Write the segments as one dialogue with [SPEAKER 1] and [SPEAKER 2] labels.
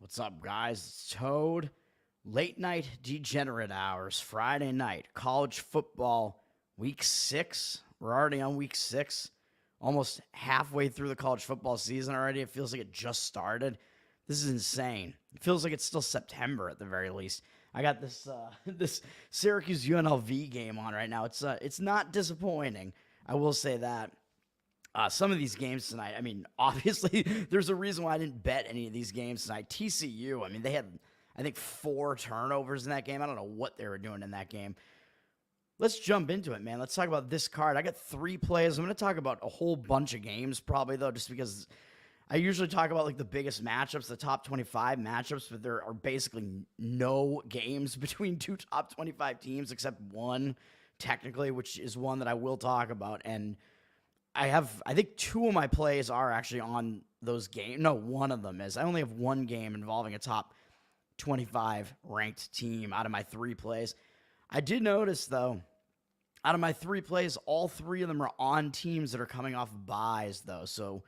[SPEAKER 1] What's up, guys? It's Toad. Late night degenerate hours, Friday night, college football, week 6. We're already on week 6, almost halfway through the college football season already. It feels like it just started. This is insane. It feels like it's still September at the very least. I got this this Syracuse UNLV game on right now. It's not disappointing. I will say that. Some of these games tonight, I mean, obviously, there's a reason why I didn't bet any of these games tonight. TCU, I mean, they had, I think, 4 turnovers in that game. I don't know what they were doing in that game. Let's jump into it, man. Let's talk about this card. I got 3 plays. I'm going to talk about a whole bunch of games, probably, though, just because I usually talk about, like, the biggest matchups, the top 25 matchups, but there are basically no games between 2 top 25 teams except one, technically, which is one that I will talk about, and I think 2 of my plays are actually on those games. No, one of them is. I only have one game involving a top 25 ranked team out of my 3 plays. I did notice, though, out of my 3 plays, all 3 of them are on teams that are coming off buys, though. So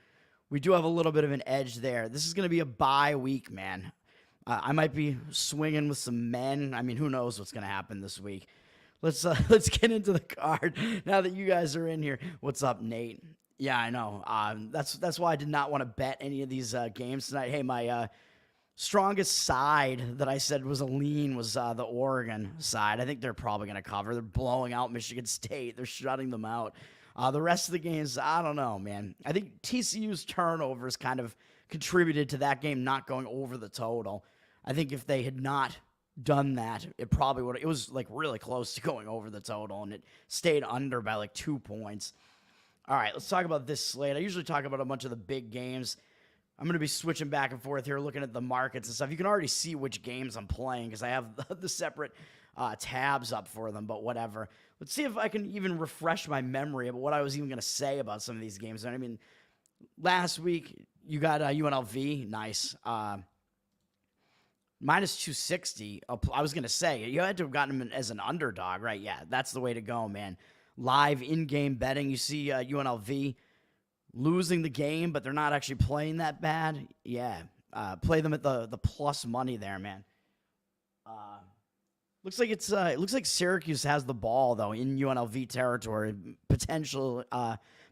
[SPEAKER 1] we do have a little bit of an edge there. This is going to be a bye week, man. I might be swinging with some men. I mean, who knows what's going to happen this week. Let's get into the card now that you guys are in here. What's up, Nate? Yeah, I know. That's why I did not want to bet any of these games tonight. Hey, my strongest side that I said was a lean was the Oregon side. I think they're probably going to cover. They're blowing out Michigan State. They're shutting them out. The rest of the games, I don't know, man. I think TCU's turnovers kind of contributed to that game not going over the total. I think if they had not done that, it probably would. It was like really close to going over the total, and it stayed under by like 2 points. All right, let's talk about this slate. I usually talk about a bunch of the big games. I'm going to be switching back and forth here, looking at the markets and stuff. You can already see which games I'm playing because I have the separate tabs up for them, but whatever. Let's see if I can even refresh my memory about what I was even going to say about some of these games. I mean, last week, you got UNLV. Nice. Minus 260. I was going to say, you had to have gotten him as an underdog, right? Yeah, that's the way to go, man. Live in-game betting. You see UNLV losing the game, but they're not actually playing that bad. Yeah, play them at the plus money there, man. Looks like it looks like Syracuse has the ball, though, in UNLV territory. Potential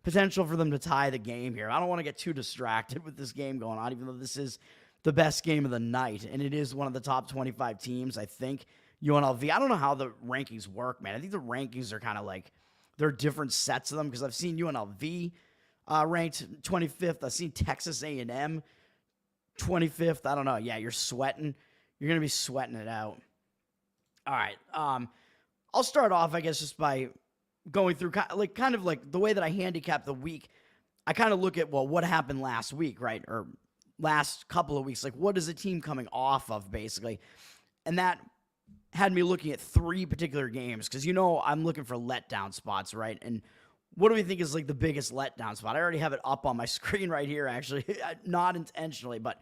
[SPEAKER 1] for them to tie the game here. I don't want to get too distracted with this game going on, even though this is the best game of the night, and it is one of the top 25 teams, I think. UNLV, I don't know how the rankings work, man. I think the rankings are kind of like, there are different sets of them, because I've seen UNLV ranked 25th. I've seen Texas A&M 25th. I don't know. Yeah, you're sweating. You're going to be sweating it out. All right. I'll start off, I guess, just by going through kind of like the way that I handicap the week. I kind of look at, well, what happened last week, right? Or last couple of weeks, like what is a team coming off of, basically? And that had me looking at 3 particular games, because I'm looking for letdown spots, right? And what do we think is like the biggest letdown spot? I already have it up on my screen right here, actually. Not intentionally, but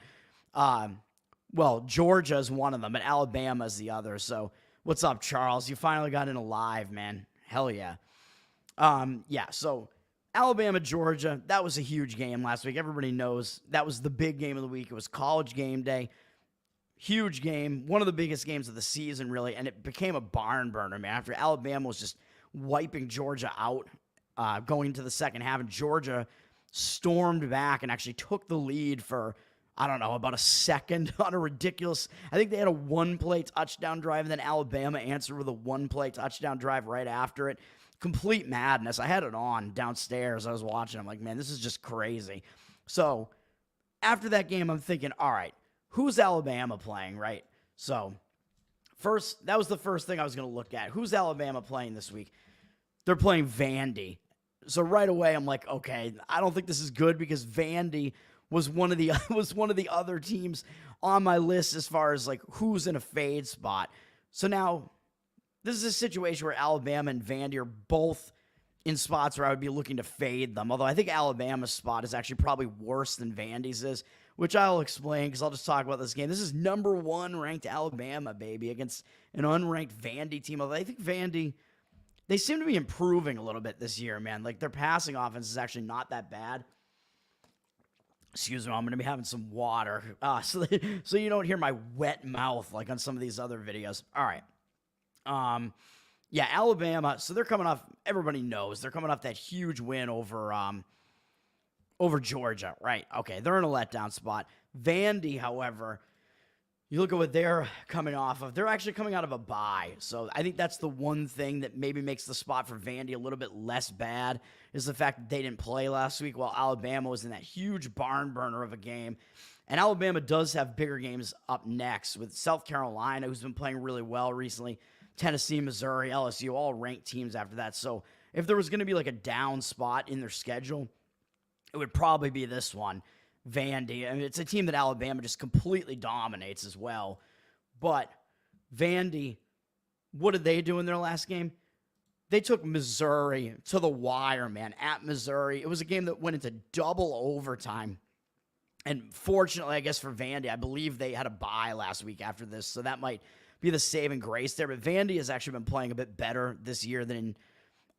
[SPEAKER 1] well, Georgia is one of them, but Alabama is the other. So what's up, Charles? You finally got in alive, man. Hell yeah. Yeah, so Alabama, Georgia, that was a huge game last week. Everybody knows that was the big game of the week. It was College game day. Huge game. One of the biggest games of the season, really. And it became a barn burner, man. After Alabama was just wiping Georgia out going into the second half. And Georgia stormed back and actually took the lead for, I don't know, about a second on a ridiculous, I think they had a 1-play touchdown drive, and then Alabama answered with a 1-play touchdown drive right after it. Complete madness. I had it on downstairs. I was watching. I'm like, man, this is just crazy. So after that game, I'm thinking, all right, who's Alabama playing, right? So first, that was the first thing I was going to look at. Who's Alabama playing this week? They're playing Vandy. So right away, I'm like, okay, I don't think this is good, because Vandy was one of the other teams on my list as far as like who's in a fade spot. So now, this is a situation where Alabama and Vandy are both in spots where I would be looking to fade them. Although I think Alabama's spot is actually probably worse than Vandy's is, which I'll explain because I'll just talk about this game. This is number 1 ranked Alabama, baby, against an unranked Vandy team. Although I think Vandy, they seem to be improving a little bit this year, man. Like, their passing offense is actually not that bad. Excuse me, I'm going to be having some water so you don't hear my wet mouth like on some of these other videos. All right. Yeah, Alabama. So they're coming off. Everybody knows they're coming off that huge win over Georgia, right? Okay, they're in a letdown spot. Vandy, however, you look at what they're coming off of. They're actually coming out of a bye. So I think that's the one thing that maybe makes the spot for Vandy a little bit less bad is the fact that they didn't play last week while Alabama was in that huge barn burner of a game. And Alabama does have bigger games up next with South Carolina, who's been playing really well recently, Tennessee, Missouri, LSU, all ranked teams after that. So if there was going to be like a down spot in their schedule, it would probably be this one. Vandy. I mean, it's a team that Alabama just completely dominates as well. But Vandy, what did they do in their last game? They took Missouri to the wire, man, at Missouri. It was a game that went into double overtime. And fortunately, I guess for Vandy, I believe they had a bye last week after this, so that might be the saving grace there. But Vandy has actually been playing a bit better this year than in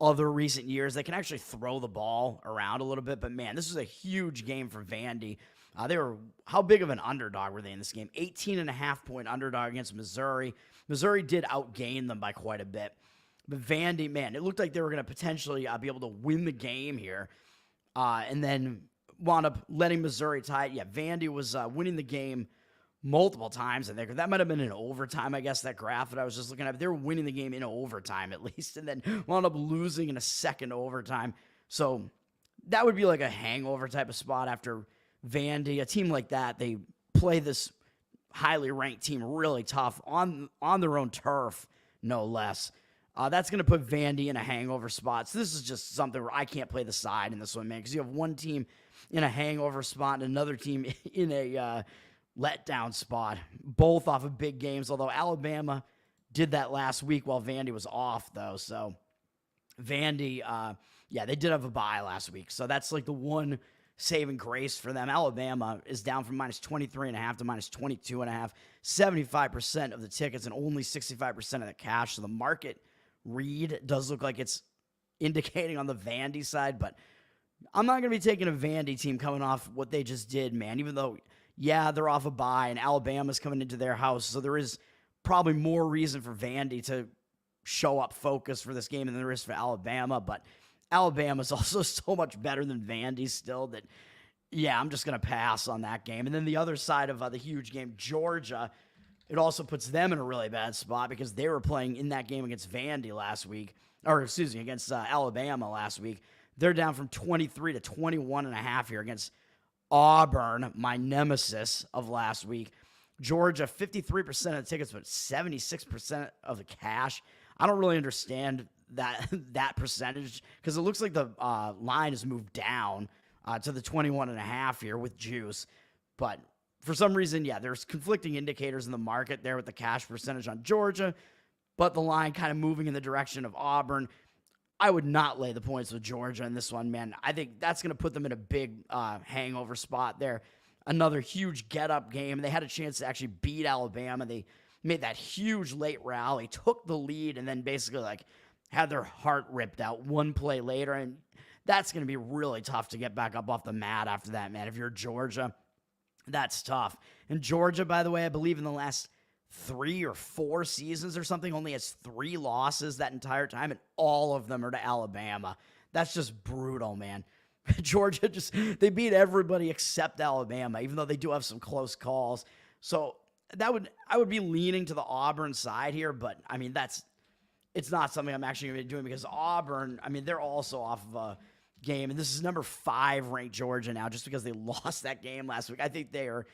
[SPEAKER 1] other recent years. They can actually throw the ball around a little bit, but man, this was a huge game for Vandy. How big of an underdog were they in this game? 18.5-point underdog against Missouri. Missouri did outgain them by quite a bit. But Vandy, man, it looked like they were going to potentially be able to win the game here, and then wound up letting Missouri tie it. Yeah, Vandy was winning the game multiple times, and that might have been in overtime, I guess, that graph that I was just looking at. They were winning the game in overtime, at least, and then wound up losing in a second overtime. So that would be like a hangover type of spot after Vandy. A team like that, they play this highly ranked team really tough on their own turf, no less. That's going to put Vandy in a hangover spot. So this is just something where I can't play the side in this one, man, because you have one team in a hangover spot and another team in a letdown spot, both off of big games, although Alabama did that last week while Vandy was off, though. So Vandy, they did have a bye last week, so that's like the one saving grace for them. Alabama is down from minus 23.5 to minus 22.5, 75% of the tickets and only 65% of the cash, so the market read does look like it's indicating on the Vandy side, but I'm not going to be taking a Vandy team coming off what they just did, man, even though yeah, they're off a bye, and Alabama's coming into their house, so there is probably more reason for Vandy to show up focused for this game than there is for Alabama, but Alabama's also so much better than Vandy still that, yeah, I'm just going to pass on that game. And then the other side of the huge game, Georgia, it also puts them in a really bad spot because they were playing in that game against Vandy last week, against Alabama last week. They're down from 23 to 21.5 here against Auburn, my nemesis of last week. Georgia, 53% of the tickets, but 76% of the cash. I don't really understand that percentage because it looks like the line has moved down to the 21.5 here with juice. But for some reason, yeah, there's conflicting indicators in the market there with the cash percentage on Georgia, but the line kind of moving in the direction of Auburn. I would not lay the points with Georgia in this one, man. I think that's going to put them in a big hangover spot there. Another huge get-up game. They had a chance to actually beat Alabama. They made that huge late rally, took the lead, and then basically had their heart ripped out one play later. And that's going to be really tough to get back up off the mat after that, man. If you're Georgia, that's tough. And Georgia, by the way, I believe in the last 3 or 4 seasons or something, only has 3 losses that entire time, and all of them are to Alabama. That's just brutal, man. Georgia they beat everybody except Alabama, even though they do have some close calls. So I would be leaning to the Auburn side here, but I mean, it's not something I'm actually going to be doing because Auburn, I mean, they're also off of a game, and this is number 5 ranked Georgia now just because they lost that game last week. I think they are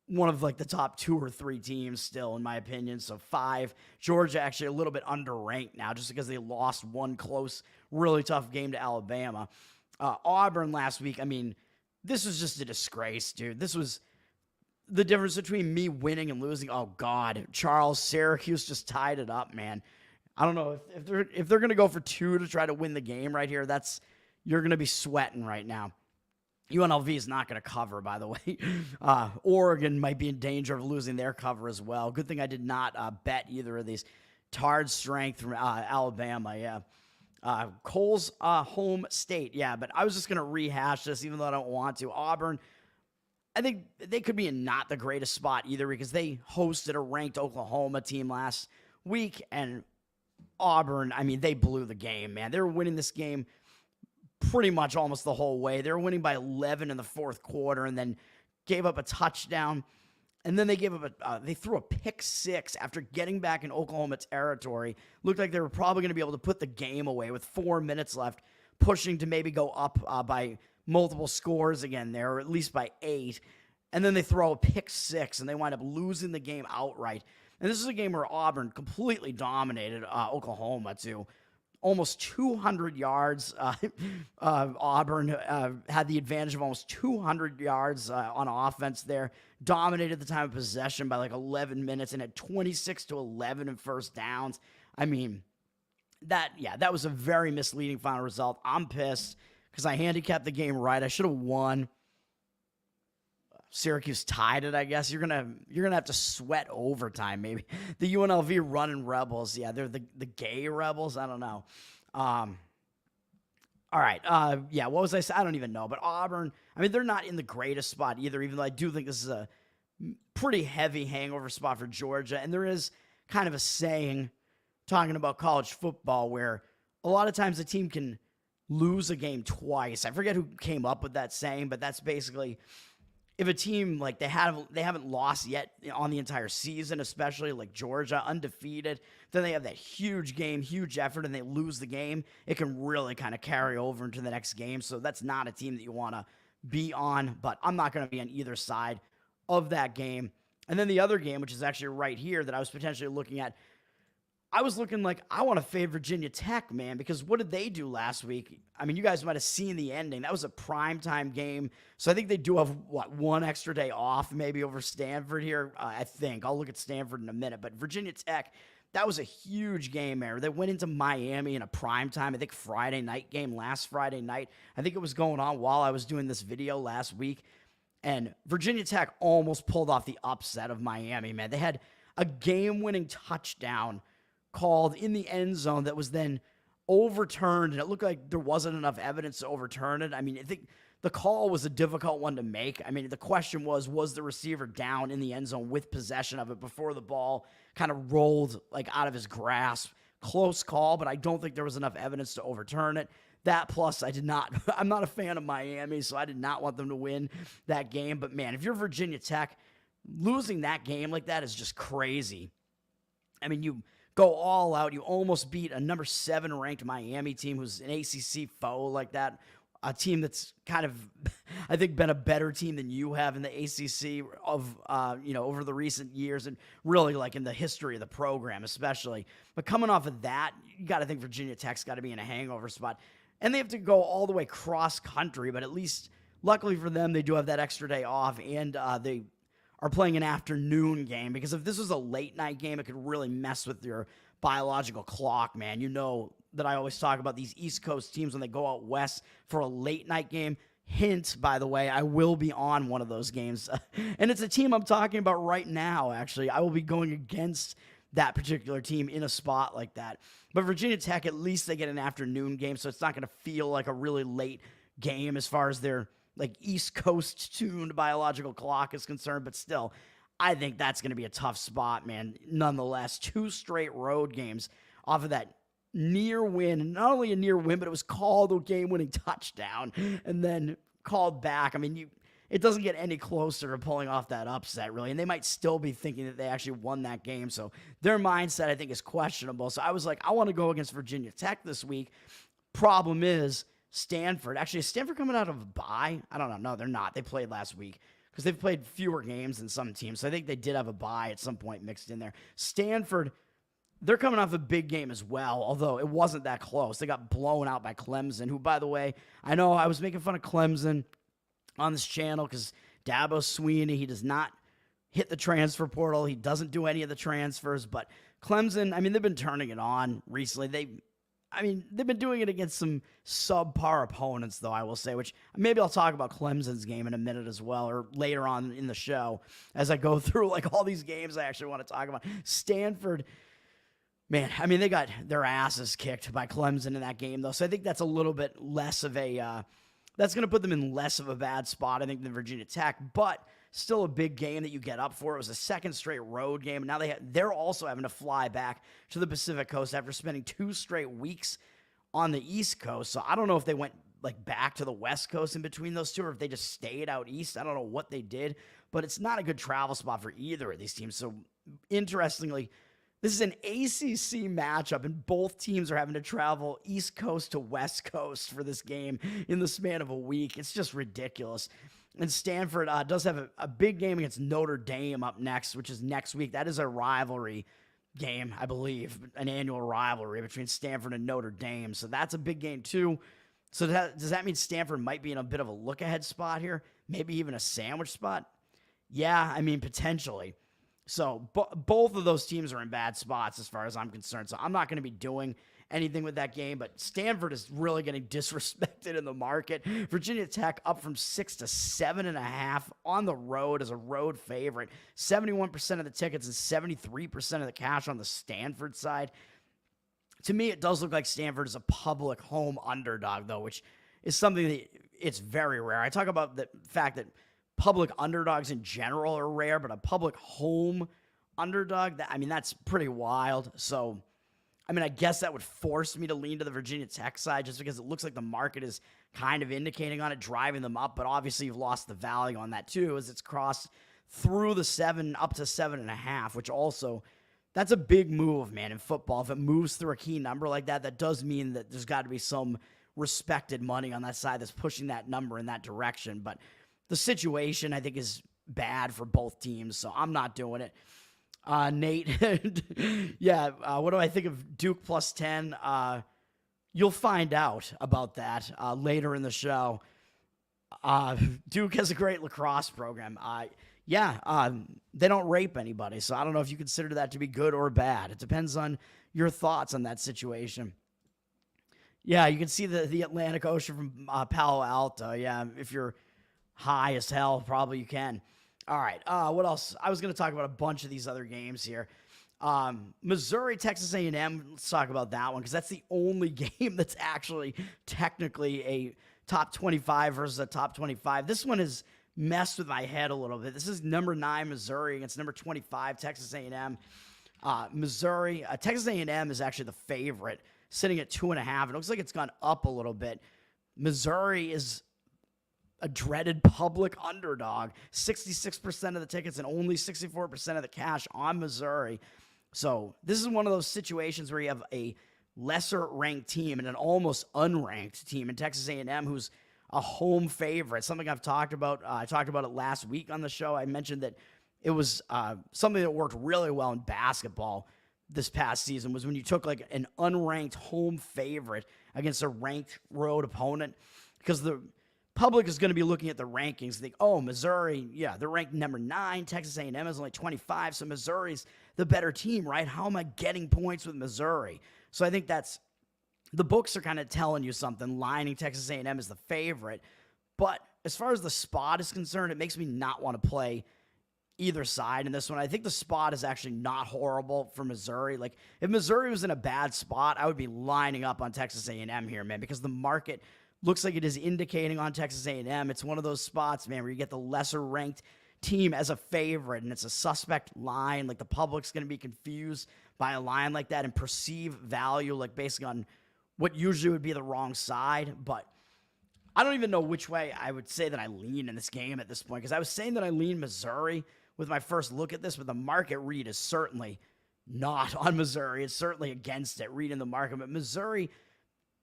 [SPEAKER 1] one of the top 2 or 3 teams still, in my opinion. So 5. Georgia actually a little bit underranked now just because they lost one close, really tough game to Alabama. Auburn last week, I mean, this was just a disgrace, dude. This was the difference between me winning and losing. Oh, God. Charles, Syracuse just tied it up, man. I don't know. If they're going to go for 2 to try to win the game right here, you're going to be sweating right now. UNLV is not going to cover, by the way. Oregon might be in danger of losing their cover as well. Good thing I did not bet either of these. Tard strength from Alabama, yeah. Cole's home state, yeah. But I was just going to rehash this, even though I don't want to. Auburn, I think they could be in not the greatest spot either because they hosted a ranked Oklahoma team last week, and Auburn, I mean, they blew the game, man. They were winning this game pretty much almost the whole way. They were winning by 11 in the fourth quarter and then gave up a touchdown. And then they they threw a pick six after getting back in Oklahoma territory. Looked like they were probably going to be able to put the game away with 4 minutes left, pushing to maybe go up by multiple scores again there, or at least by 8. And then they throw a pick six, and they wind up losing the game outright. And this is a game where Auburn completely dominated Oklahoma to almost 200 yards. Auburn had the advantage of almost 200 yards on offense there. Dominated the time of possession by like 11 minutes and had 26-11 in first downs. I mean, that was a very misleading final result. I'm pissed because I handicapped the game right. I should have won. Syracuse tied it, I guess. You're gonna have to sweat overtime, maybe. The UNLV running Rebels, yeah, they're the gay Rebels. I don't know. All right, what was I saying? I don't even know. But Auburn, I mean, they're not in the greatest spot either. Even though I do think this is a pretty heavy hangover spot for Georgia, and there is kind of a saying talking about college football where a lot of times a team can lose a game twice. I forget who came up with that saying, but that's basically, if a team, like, they haven't lost yet on the entire season, especially like Georgia, undefeated, then they have that huge game, huge effort, and they lose the game, it can really kind of carry over into the next game. So that's not a team that you want to be on, but I'm not going to be on either side of that game. And then the other game, which is actually right here that I was potentially looking at, I was looking like I want to fade Virginia Tech, man, because what did they do last week? I mean, you guys might have seen the ending. That was a primetime game. So I think they do have, one extra day off maybe over Stanford here, I think. I'll look at Stanford in a minute. But Virginia Tech, that was a huge game there. They went into Miami in a primetime, I think Friday night game, last Friday night. I think it was going on while I was doing this video last week. And Virginia Tech almost pulled off the upset of Miami, man. They had a game-winning touchdown called in the end zone that was then overturned, and it looked like there wasn't enough evidence to overturn it. I mean, I think the call was a difficult one to make. I mean, the question was the receiver down in the end zone with possession of it before the ball kind of rolled like out of his grasp? Close call, but I don't think there was enough evidence to overturn it. That plus, I'm not a fan of Miami, so I did not want them to win that game. But man, if you're Virginia Tech, losing that game like that is just crazy. I mean, you go all out. You almost beat a number 7 ranked Miami team who's an ACC foe like that. A team that's kind of, I think, been a better team than you have in the ACC of, over the recent years and really like in the history of the program, especially. But coming off of that, you got to think Virginia Tech's got to be in a hangover spot. And they have to go all the way cross country, but at least, luckily for them, they do have that extra day off, and they are playing an afternoon game, because if this was a late night game, it could really mess with your biological clock, man. You know that I always talk about these East Coast teams when they go out west for a late night game. Hint, by the way, I will be on one of those games. And it's a team I'm talking about right now, actually. I will be going against that particular team in a spot like that. But Virginia Tech, at least they get an afternoon game, so it's not going to feel like a really late game as far as their like East Coast tuned biological clock is concerned. But still, I think that's going to be a tough spot, man. Nonetheless, 2 straight road games off of that near win. Not only a near win, but it was called a game-winning touchdown and then called back. I mean, it doesn't get any closer to pulling off that upset, really. And they might still be thinking that they actually won that game. So their mindset, I think, is questionable. So I was like, I want to go against Virginia Tech this week. Problem is, Stanford. Actually, is Stanford coming out of a bye? I don't know. No, they're not. They played last week because they've played fewer games than some teams. So I think they did have a bye at some point mixed in there. Stanford, they're coming off a big game as well, although it wasn't that close. They got blown out by Clemson, who, by the way, I know I was making fun of Clemson on this channel because Dabo Swinney, he does not hit the transfer portal. He doesn't do any of the transfers. But Clemson, I mean, they've been turning it on recently. They've been doing it against some subpar opponents, though, I will say, which maybe I'll talk about Clemson's game in a minute as well, or later on in the show as I go through like all these games I actually want to talk about. Stanford, man, I mean, they got their asses kicked by Clemson in that game, though, so I think that's a little bit less of a That's going to put them in less of a bad spot, I think, than Virginia Tech, but still a big game that you get up for. It was a second straight road game. And now they're also having to fly back to the Pacific Coast after spending 2 straight weeks on the East Coast. So I don't know if they went like back to the West Coast in between those two, or if they just stayed out east. I don't know what they did, but it's not a good travel spot for either of these teams. So interestingly, this is an ACC matchup, and both teams are having to travel East Coast to West Coast for this game in the span of a week. It's just ridiculous. And Stanford does have a big game against Notre Dame up next, which is next week. That is a rivalry game, I believe, an annual rivalry between Stanford and Notre Dame. So that's a big game too. So does that mean Stanford might be in a bit of a look-ahead spot here? Maybe even a sandwich spot? Yeah, I mean, potentially. So both of those teams are in bad spots as far as I'm concerned. So I'm not going to be doing anything with that game, but Stanford is really getting disrespected in the market. Virginia Tech up from 6 to 7.5 on the road as a road favorite. 71% of the tickets and 73% of the cash on the Stanford side. To me, it does look like Stanford is a public home underdog, though, which is something that it's very rare. I talk about the fact that public underdogs in general are rare, but a public home underdog, that's pretty wild. So, I guess that would force me to lean to the Virginia Tech side just because it looks like the market is kind of indicating on it, driving them up. But obviously, you've lost the value on that too, as it's crossed through the 7 up to 7.5, which also, that's a big move, man, in football. If it moves through a key number like that, that does mean that there's got to be some respected money on that side that's pushing that number in that direction. But the situation, I think, is bad for both teams, so I'm not doing it. Nate, yeah, what do I think of Duke plus 10? You'll find out about that later in the show. Duke has a great lacrosse program. They don't rape anybody, so I don't know if you consider that to be good or bad. It depends on your thoughts on that situation. Yeah, you can see the Atlantic Ocean from Palo Alto. Yeah, if you're high as hell, probably you can. All right, what else? I was going to talk about a bunch of these other games here. Missouri, Texas A&M, let's talk about that one, because that's the only game that's actually technically a top 25 versus a top 25. This one has messed with my head a little bit. This is number 9 Missouri against number 25 Texas A&M. Missouri, Texas A&M is actually the favorite, sitting at 2.5. It looks like it's gone up a little bit. Missouri is a dreaded public underdog. 66% of the tickets and only 64% of the cash on Missouri. So this is one of those situations where you have a lesser-ranked team and an almost unranked team in Texas A&M who's a home favorite. Something I've talked about. I talked about it last week on the show. I mentioned that it was something that worked really well in basketball this past season was when you took like an unranked home favorite against a ranked road opponent, because the public is going to be looking at the rankings and think, oh, Missouri, yeah, they're ranked number 9. Texas A&M is only 25, so Missouri's the better team, right? How am I getting points with Missouri? So I think that's, the books are kind of telling you something, lining Texas A&M as the favorite. But as far as the spot is concerned, it makes me not want to play either side in this one. I think the spot is actually not horrible for Missouri. Like, if Missouri was in a bad spot, I would be lining up on Texas A&M here, man, because the market looks like it is indicating on Texas A&M. It's one of those spots, man, where you get the lesser-ranked team as a favorite, and it's a suspect line. Like, the public's going to be confused by a line like that and perceive value, like, based on what usually would be the wrong side. But I don't even know which way I would say that I lean in this game at this point, because I was saying that I lean Missouri with my first look at this, but the market read is certainly not on Missouri. It's certainly against it, reading the market. But Missouri,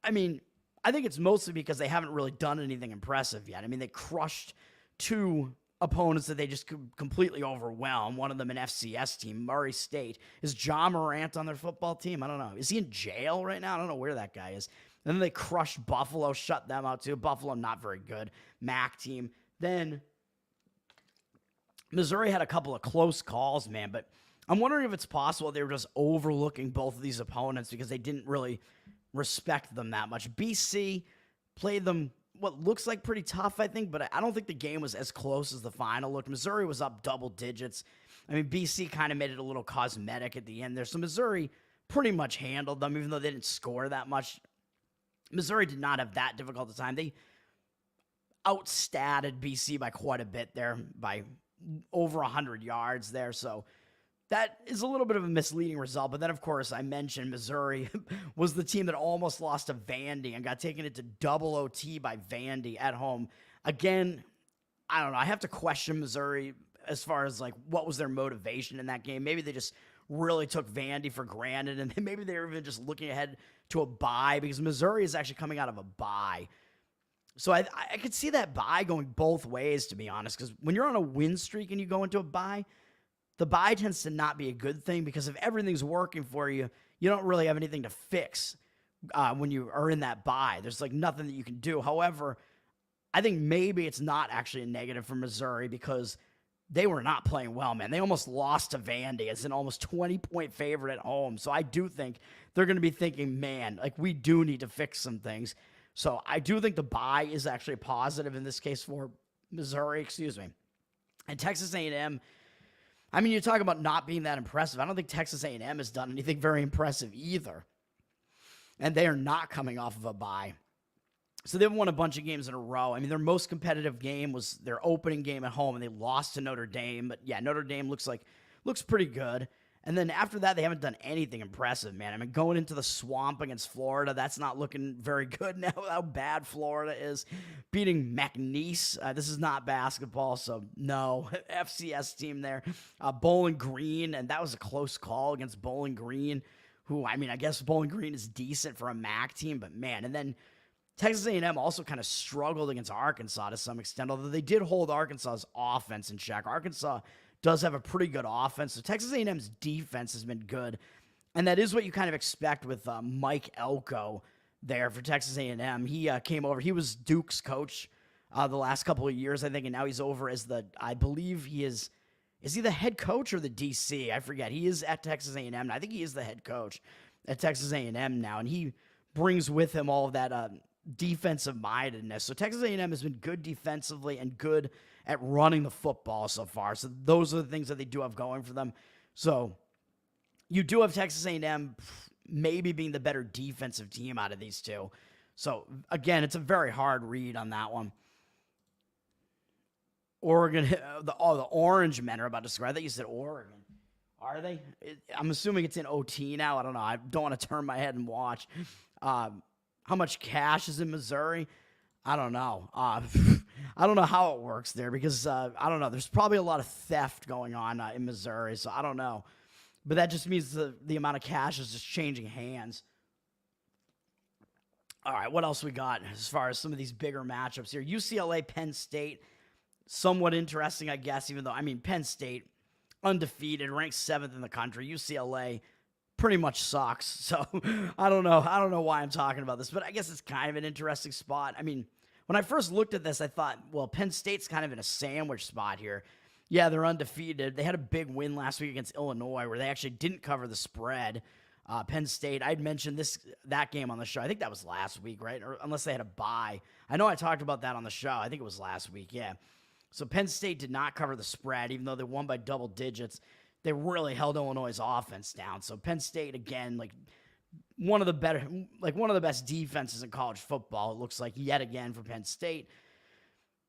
[SPEAKER 1] I mean, I think it's mostly because they haven't really done anything impressive yet. I mean, they crushed 2 opponents that they just completely overwhelmed. One of them an FCS team, Murray State. Is John Morant on their football team? I don't know. Is he in jail right now? I don't know where that guy is. And then they crushed Buffalo, shut them out too. Buffalo, not very good. MAC team. Then Missouri had a couple of close calls, man, but I'm wondering if it's possible they were just overlooking both of these opponents because they didn't really respect them that much. BC played them what looks like pretty tough, I think, but I don't think the game was as close as the final looked. Missouri was up double digits. I mean, BC kind of made it a little cosmetic at the end there. So Missouri pretty much handled them, even though they didn't score that much. Missouri did not have that difficult a time. outstatted BC by quite a bit there, by over 100 yards there. So that is a little bit of a misleading result. But then, of course, I mentioned Missouri was the team that almost lost to Vandy and got taken into double OT by Vandy at home. Again, I don't know. I have to question Missouri as far as like what was their motivation in that game. Maybe they just really took Vandy for granted, and maybe they were even just looking ahead to a bye, because Missouri is actually coming out of a bye. So I could see that bye going both ways, to be honest, because when you're on a win streak and you go into a bye, the bye tends to not be a good thing, because if everything's working for you, you don't really have anything to fix when you are in that bye. There's like nothing that you can do. However, I think maybe it's not actually a negative for Missouri, because they were not playing well, man. They almost lost to Vandy as an almost 20-point favorite at home. So I do think they're going to be thinking, man, like we do need to fix some things. So I do think the bye is actually a positive in this case for Missouri, And Texas A&M, I mean, you talk about not being that impressive. I don't think Texas A&M has done anything very impressive either. And they are not coming off of a bye. So they've won a bunch of games in a row. I mean, their most competitive game was their opening game at home, and they lost to Notre Dame. But yeah, Notre Dame looks pretty good. And then after that, they haven't done anything impressive, man. I mean, going into the swamp against Florida, that's not looking very good now, how bad Florida is. Beating McNeese, this is not basketball, so no. FCS team there. Bowling Green, and that was a close call against Bowling Green, who, I mean, I guess Bowling Green is decent for a MAC team, but man, and then Texas A&M also kind of struggled against Arkansas to some extent, although they did hold Arkansas's offense in check. Arkansas does have a pretty good offense, so Texas A&M's defense has been good, and that is what you kind of expect with Mike Elko there for Texas A&M. He came over. He was Duke's coach the last couple of years, I think, and now he's over as I believe he is he the head coach or the DC? I forget. He is at Texas A&M, and I think he is the head coach at Texas A&M now, and he brings with him all of that defensive mindedness. So Texas A&M has been good defensively and good at running the football so far. So those are the things that they do have going for them. So you do have Texas A&M maybe being the better defensive team out of these two. So again, it's a very hard read on that one. Oregon, the Orange Men are about to score. I think you said Oregon. Are they? I'm assuming it's in OT now. I don't know. I don't want to turn my head and watch. How much cash is in Missouri? I don't know. I don't know how it works there, because I don't know. There's probably a lot of theft going on in Missouri, so I don't know. But that just means the amount of cash is just changing hands. All right, what else we got as far as some of these bigger matchups here? UCLA, Penn State, somewhat interesting, I guess, even though, I mean, Penn State, undefeated, ranked 7th in the country. UCLA pretty much sucks. So I don't know why I'm talking about this, but I guess it's kind of an interesting spot. I mean, when I first looked at this, I thought, well, Penn State's kind of in a sandwich spot here. Yeah, they're undefeated. They had a big win last week against Illinois where they actually didn't cover the spread. Penn State, I'd mentioned that game on the show. I think that was last week, right? Or unless they had a bye. I know I talked about that on the show. I think it was last week, yeah. So Penn State did not cover the spread, even though they won by double digits. They really held Illinois' offense down. So Penn State, again, one of the best defenses in college football, it looks like, yet again for Penn State.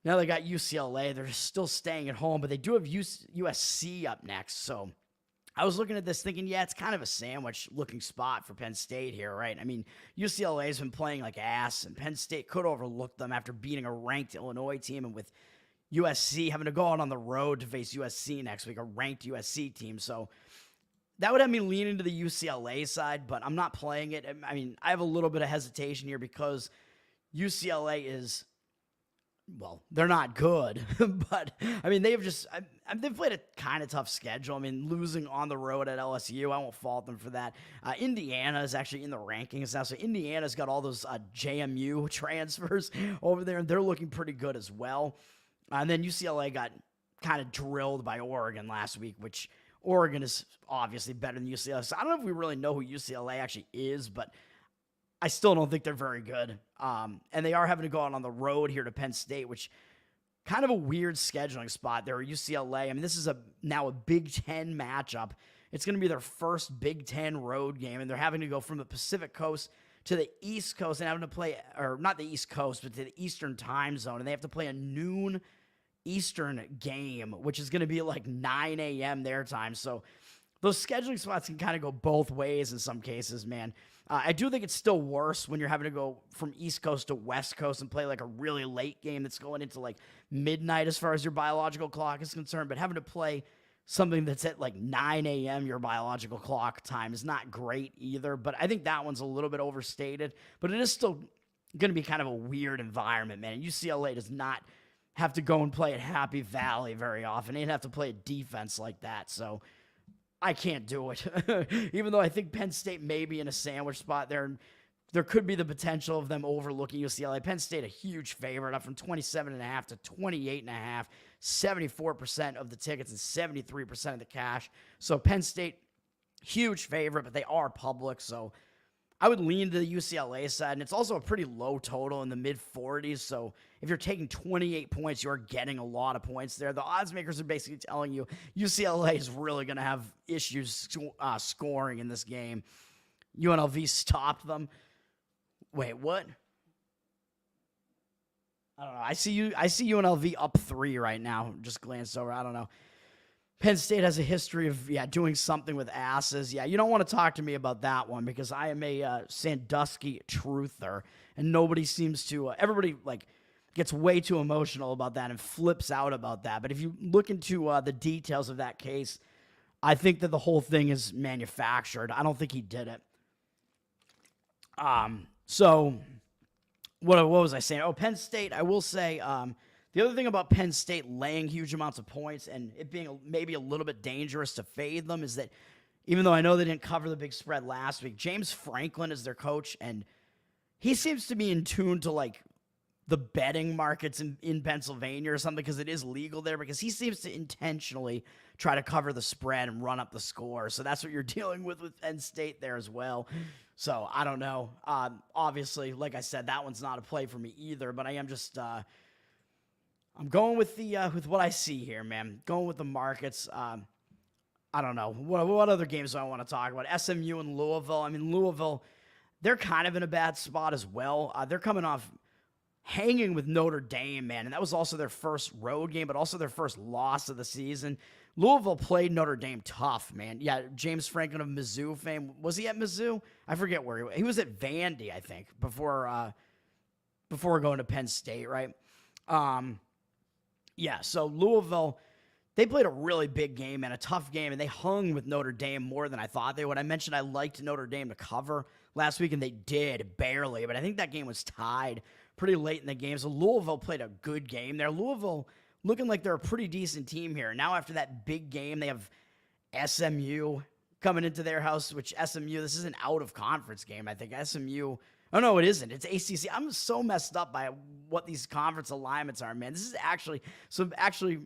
[SPEAKER 1] Now they got UCLA. They're still staying at home, but they do have USC up next. So I was looking at this thinking, yeah, it's kind of a sandwich-looking spot for Penn State here, right? I mean, UCLA has been playing like ass, and Penn State could overlook them after beating a ranked Illinois team, and with USC having to go out on the road to face USC next week, a ranked USC team. So that would have me leaning to the UCLA side, but I'm not playing it. I mean, I have a little bit of hesitation here because UCLA is, well, they're not good, but I mean, they've played a kind of tough schedule. I mean, losing on the road at LSU, I won't fault them for that. Indiana is actually in the rankings now, so Indiana's got all those JMU transfers over there, and they're looking pretty good as well. And then UCLA got kind of drilled by Oregon last week, which Oregon is obviously better than UCLA. So I don't know if we really know who UCLA actually is, but I still don't think they're very good. And they are having to go out on the road here to Penn State, which kind of a weird scheduling spot there. UCLA, I mean, this is now a Big Ten matchup. It's going to be their first Big Ten road game, and they're having to go from the Pacific Coast to the East Coast and having to play, or not the East Coast, but to the Eastern time zone, and they have to play a noon Eastern game, which is going to be like 9 a.m. their time. So those scheduling spots can kind of go both ways in some cases, man. I do think it's still worse when you're having to go from East Coast to West Coast and play like a really late game that's going into like midnight as far as your biological clock is concerned. But having to play something that's at like 9 a.m. your biological clock time is not great either. But I think that one's a little bit overstated. But it is still going to be kind of a weird environment, man. UCLA does not have to go and play at Happy Valley very often. They'd have to play a defense like that. So I can't do it. Even though I think Penn State may be in a sandwich spot there, and there could be the potential of them overlooking UCLA. Penn State a huge favorite, up from 27.5 to 28.5, 74% of the tickets and 73% of the cash. So Penn State, huge favorite, but they are public, so I would lean to the UCLA side, and it's also a pretty low total in the mid-40s, so if you're taking 28 points, you're getting a lot of points there. The odds makers are basically telling you UCLA is really going to have issues scoring in this game. UNLV stopped them. Wait, what? I don't know. I see UNLV up 3 right now. Just glanced over. I don't know. Penn State has a history of, doing something with asses. Yeah, you don't want to talk to me about that one because I am a Sandusky truther, and nobody seems to, everybody, gets way too emotional about that and flips out about that. But if you look into the details of that case, I think that the whole thing is manufactured. I don't think he did it. So what was I saying? Oh, Penn State, I will say, the other thing about Penn State laying huge amounts of points and it being maybe a little bit dangerous to fade them is that even though I know they didn't cover the big spread last week, James Franklin is their coach, and he seems to be in tune to the betting markets in Pennsylvania or something because it is legal there, because he seems to intentionally try to cover the spread and run up the score. So that's what you're dealing with Penn State there as well. So I don't know. Obviously, like I said, that one's not a play for me either, but I am just I'm going with with what I see here, man. Going with the markets. I don't know. What other games do I want to talk about? SMU and Louisville. I mean, Louisville, they're kind of in a bad spot as well. They're coming off hanging with Notre Dame, man. And that was also their first road game, but also their first loss of the season. Louisville played Notre Dame tough, man. Yeah, James Franklin of Mizzou fame. Was he at Mizzou? I forget where he was. He was at Vandy, I think, before going to Penn State, right? Yeah, so Louisville, they played a really big game and a tough game, and they hung with Notre Dame more than I thought they would. I mentioned I liked Notre Dame to cover last week, and they did, barely. But I think that game was tied pretty late in the game. So Louisville played a good game there. Louisville looking like they're a pretty decent team here. Now after that big game, they have SMU coming into their house, which SMU, this is an out-of-conference game, I think. SMU, oh, no, it isn't. It's ACC. I'm so messed up by what these conference alignments are, man. This is actually,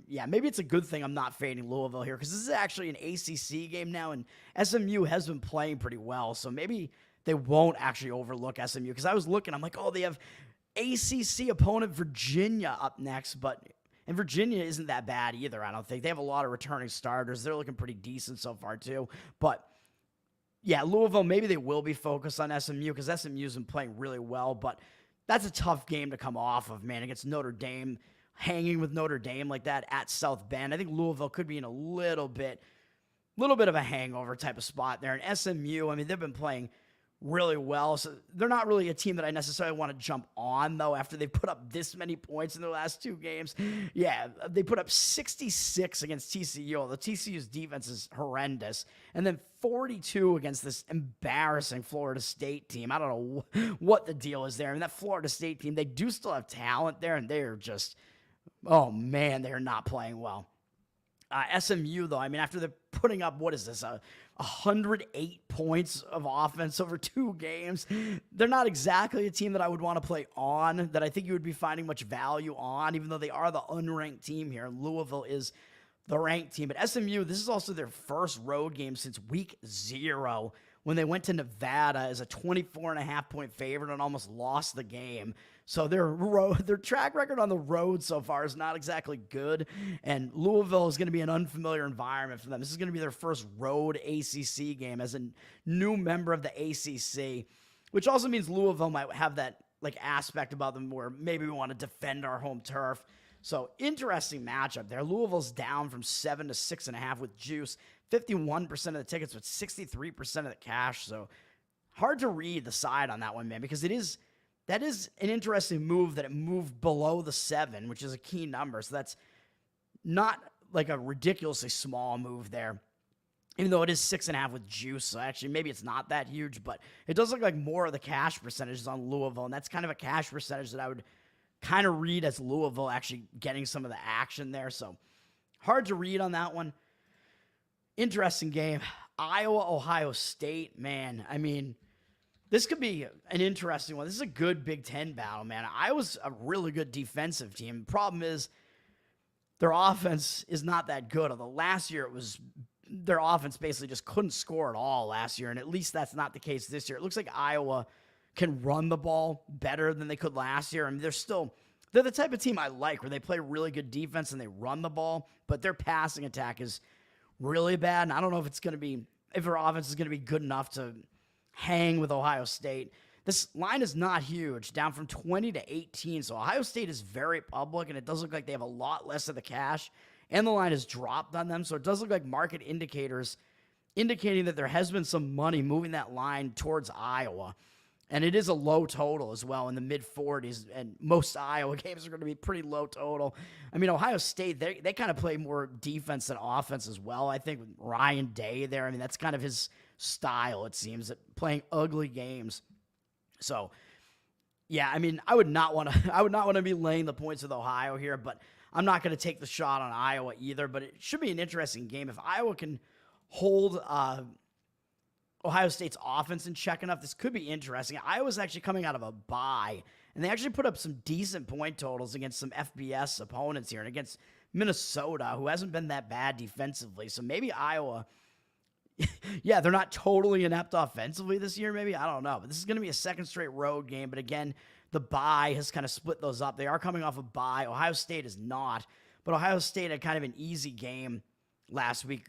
[SPEAKER 1] yeah, maybe it's a good thing I'm not fading Louisville here because this is actually an ACC game now, and SMU has been playing pretty well, so maybe they won't actually overlook SMU because I was looking, I'm like, oh, they have ACC opponent Virginia up next, and Virginia isn't that bad either, I don't think. They have a lot of returning starters. They're looking pretty decent so far, too. But, yeah, Louisville, maybe they will be focused on SMU because SMU's been playing really well. But that's a tough game to come off of, man, against Notre Dame. Hanging with Notre Dame like that at South Bend. I think Louisville could be in a little bit of a hangover type of spot there. And SMU, I mean, they've been playing really well. So they're not really a team that I necessarily want to jump on, though, after they put up this many points in their last 2 games. Yeah, they put up 66 against TCU, although TCU's defense is horrendous. And then 42 against this embarrassing Florida State team. I don't know what the deal is there. I mean, that Florida State team, they do still have talent there, and they are just, oh, man, they are not playing well. SMU, though, I mean, after they're putting up, 108 points of offense over 2 games, they're not exactly a team that I would want to play on, that I think you would be finding much value on, even though they are the unranked team here. Louisville is the ranked team. But SMU, this is also their first road game since week 0 when they went to Nevada as a 24.5-point favorite and almost lost the game. So their track record on the road so far is not exactly good, and Louisville is going to be an unfamiliar environment for them. This is going to be their first road ACC game as a new member of the ACC. which also means Louisville might have that like aspect about them where maybe we want to defend our home turf. So interesting matchup there. Louisville's down from 7 to 6.5 with juice. 51% of the tickets, but 63% of the cash. So hard to read the side on that one, man, because that is an interesting move that it moved below the 7, which is a key number. So that's not like a ridiculously small move there, even though it is 6.5 with juice. So actually, maybe it's not that huge, but it does look like more of the cash percentages on Louisville, and that's kind of a cash percentage that I would kind of read as Louisville actually getting some of the action there. So hard to read on that one. Interesting game. Iowa, Ohio State, man. I mean, this could be an interesting one. This is a good Big Ten battle, man. Iowa's a really good defensive team. The problem is their offense is not that good. Although last year their offense basically just couldn't score at all last year, and at least that's not the case this year. It looks like Iowa can run the ball better than they could last year. I mean, they're the type of team I like, where they play really good defense and they run the ball, but their passing attack is really bad, and I don't know if their offense is going to be good enough to hang with Ohio State. This line is not huge, down from 20 to 18, so Ohio State is very public, and it does look like they have a lot less of the cash, and the line has dropped on them, so it does look like market indicators indicating that there has been some money moving that line towards Iowa. And it is a low total as well, in the mid-40s, and most Iowa games are going to be pretty low total. I mean, Ohio State, they kind of play more defense than offense as well. I think with Ryan Day there, I mean, that's kind of his style, it seems, at playing ugly games. So, yeah, I mean, I would not want to be laying the points with Ohio here, but I'm not going to take the shot on Iowa either. But it should be an interesting game. If Iowa can hold Ohio State's offense in check enough, this could be interesting. Iowa's actually coming out of a bye, and they actually put up some decent point totals against some FBS opponents here, and against Minnesota, who hasn't been that bad defensively. So maybe Iowa, yeah, they're not totally inept offensively this year, maybe. I don't know. But this is going to be a second straight road game. But again, the bye has kind of split those up. They are coming off a bye. Ohio State is not. But Ohio State had kind of an easy game last week,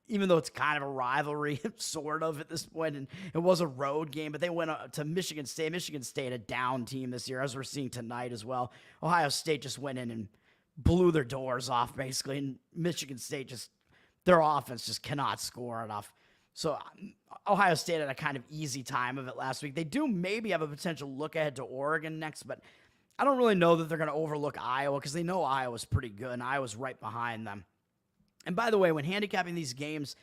[SPEAKER 1] even though it's kind of a rivalry, sort of, at this point, and it was a road game, but they went to Michigan State. Michigan State, a down team this year, as we're seeing tonight as well. Ohio State just went in and blew their doors off, basically, and Michigan State their offense just cannot score enough. So Ohio State had a kind of easy time of it last week. They do maybe have a potential look ahead to Oregon next, but I don't really know that they're going to overlook Iowa, because they know Iowa's pretty good, and Iowa's right behind them. And by the way, when handicapping these games,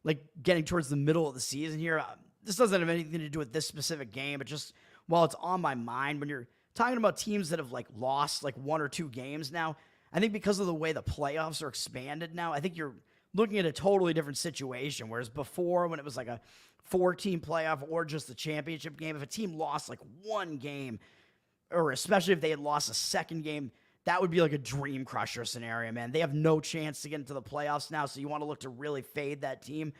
[SPEAKER 1] like getting towards the middle of the season here, this doesn't have anything to do with this specific game, but just while it's on my mind, when you're talking about teams that have like lost like 1 or 2 games now, I think because of the way the playoffs are expanded now, I think you're looking at a totally different situation. Whereas before, when it was like a 4-team playoff or just the championship game, if a team lost like 1 game, or especially if they had lost a second game, that would be like a dream crusher scenario, man. They have no chance to get into the playoffs now, so you want to look to really fade that team.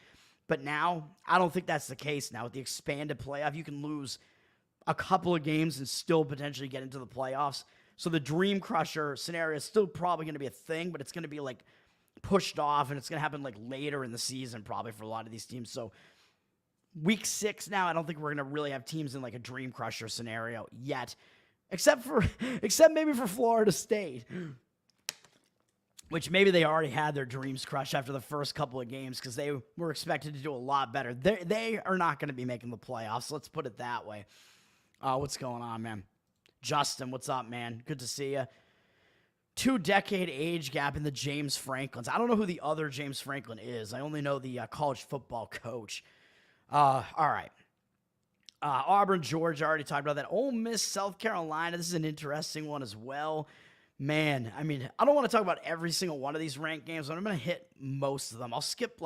[SPEAKER 1] But now, I don't think that's the case now. With the expanded playoff, you can lose a couple of games and still potentially get into the playoffs. So the dream crusher scenario is still probably going to be a thing, but it's going to be like pushed off, and it's going to happen like later in the season probably for a lot of these teams. So week 6 now, I don't think we're going to really have teams in like a dream crusher scenario yet. Except maybe for Florida State, which maybe they already had their dreams crushed after the first couple of games, because they were expected to do a lot better. They are not going to be making the playoffs. Let's put it that way. What's going on, man? Justin, what's up, man? Good to see you. 2-decade age gap in the James Franklins. I don't know who the other James Franklin is. I only know the college football coach. All right. Auburn, Georgia, I already talked about that. Ole Miss, South Carolina. This is an interesting one as well. Man, I mean, I don't want to talk about every single one of these ranked games, but I'm going to hit most of them. I'll skip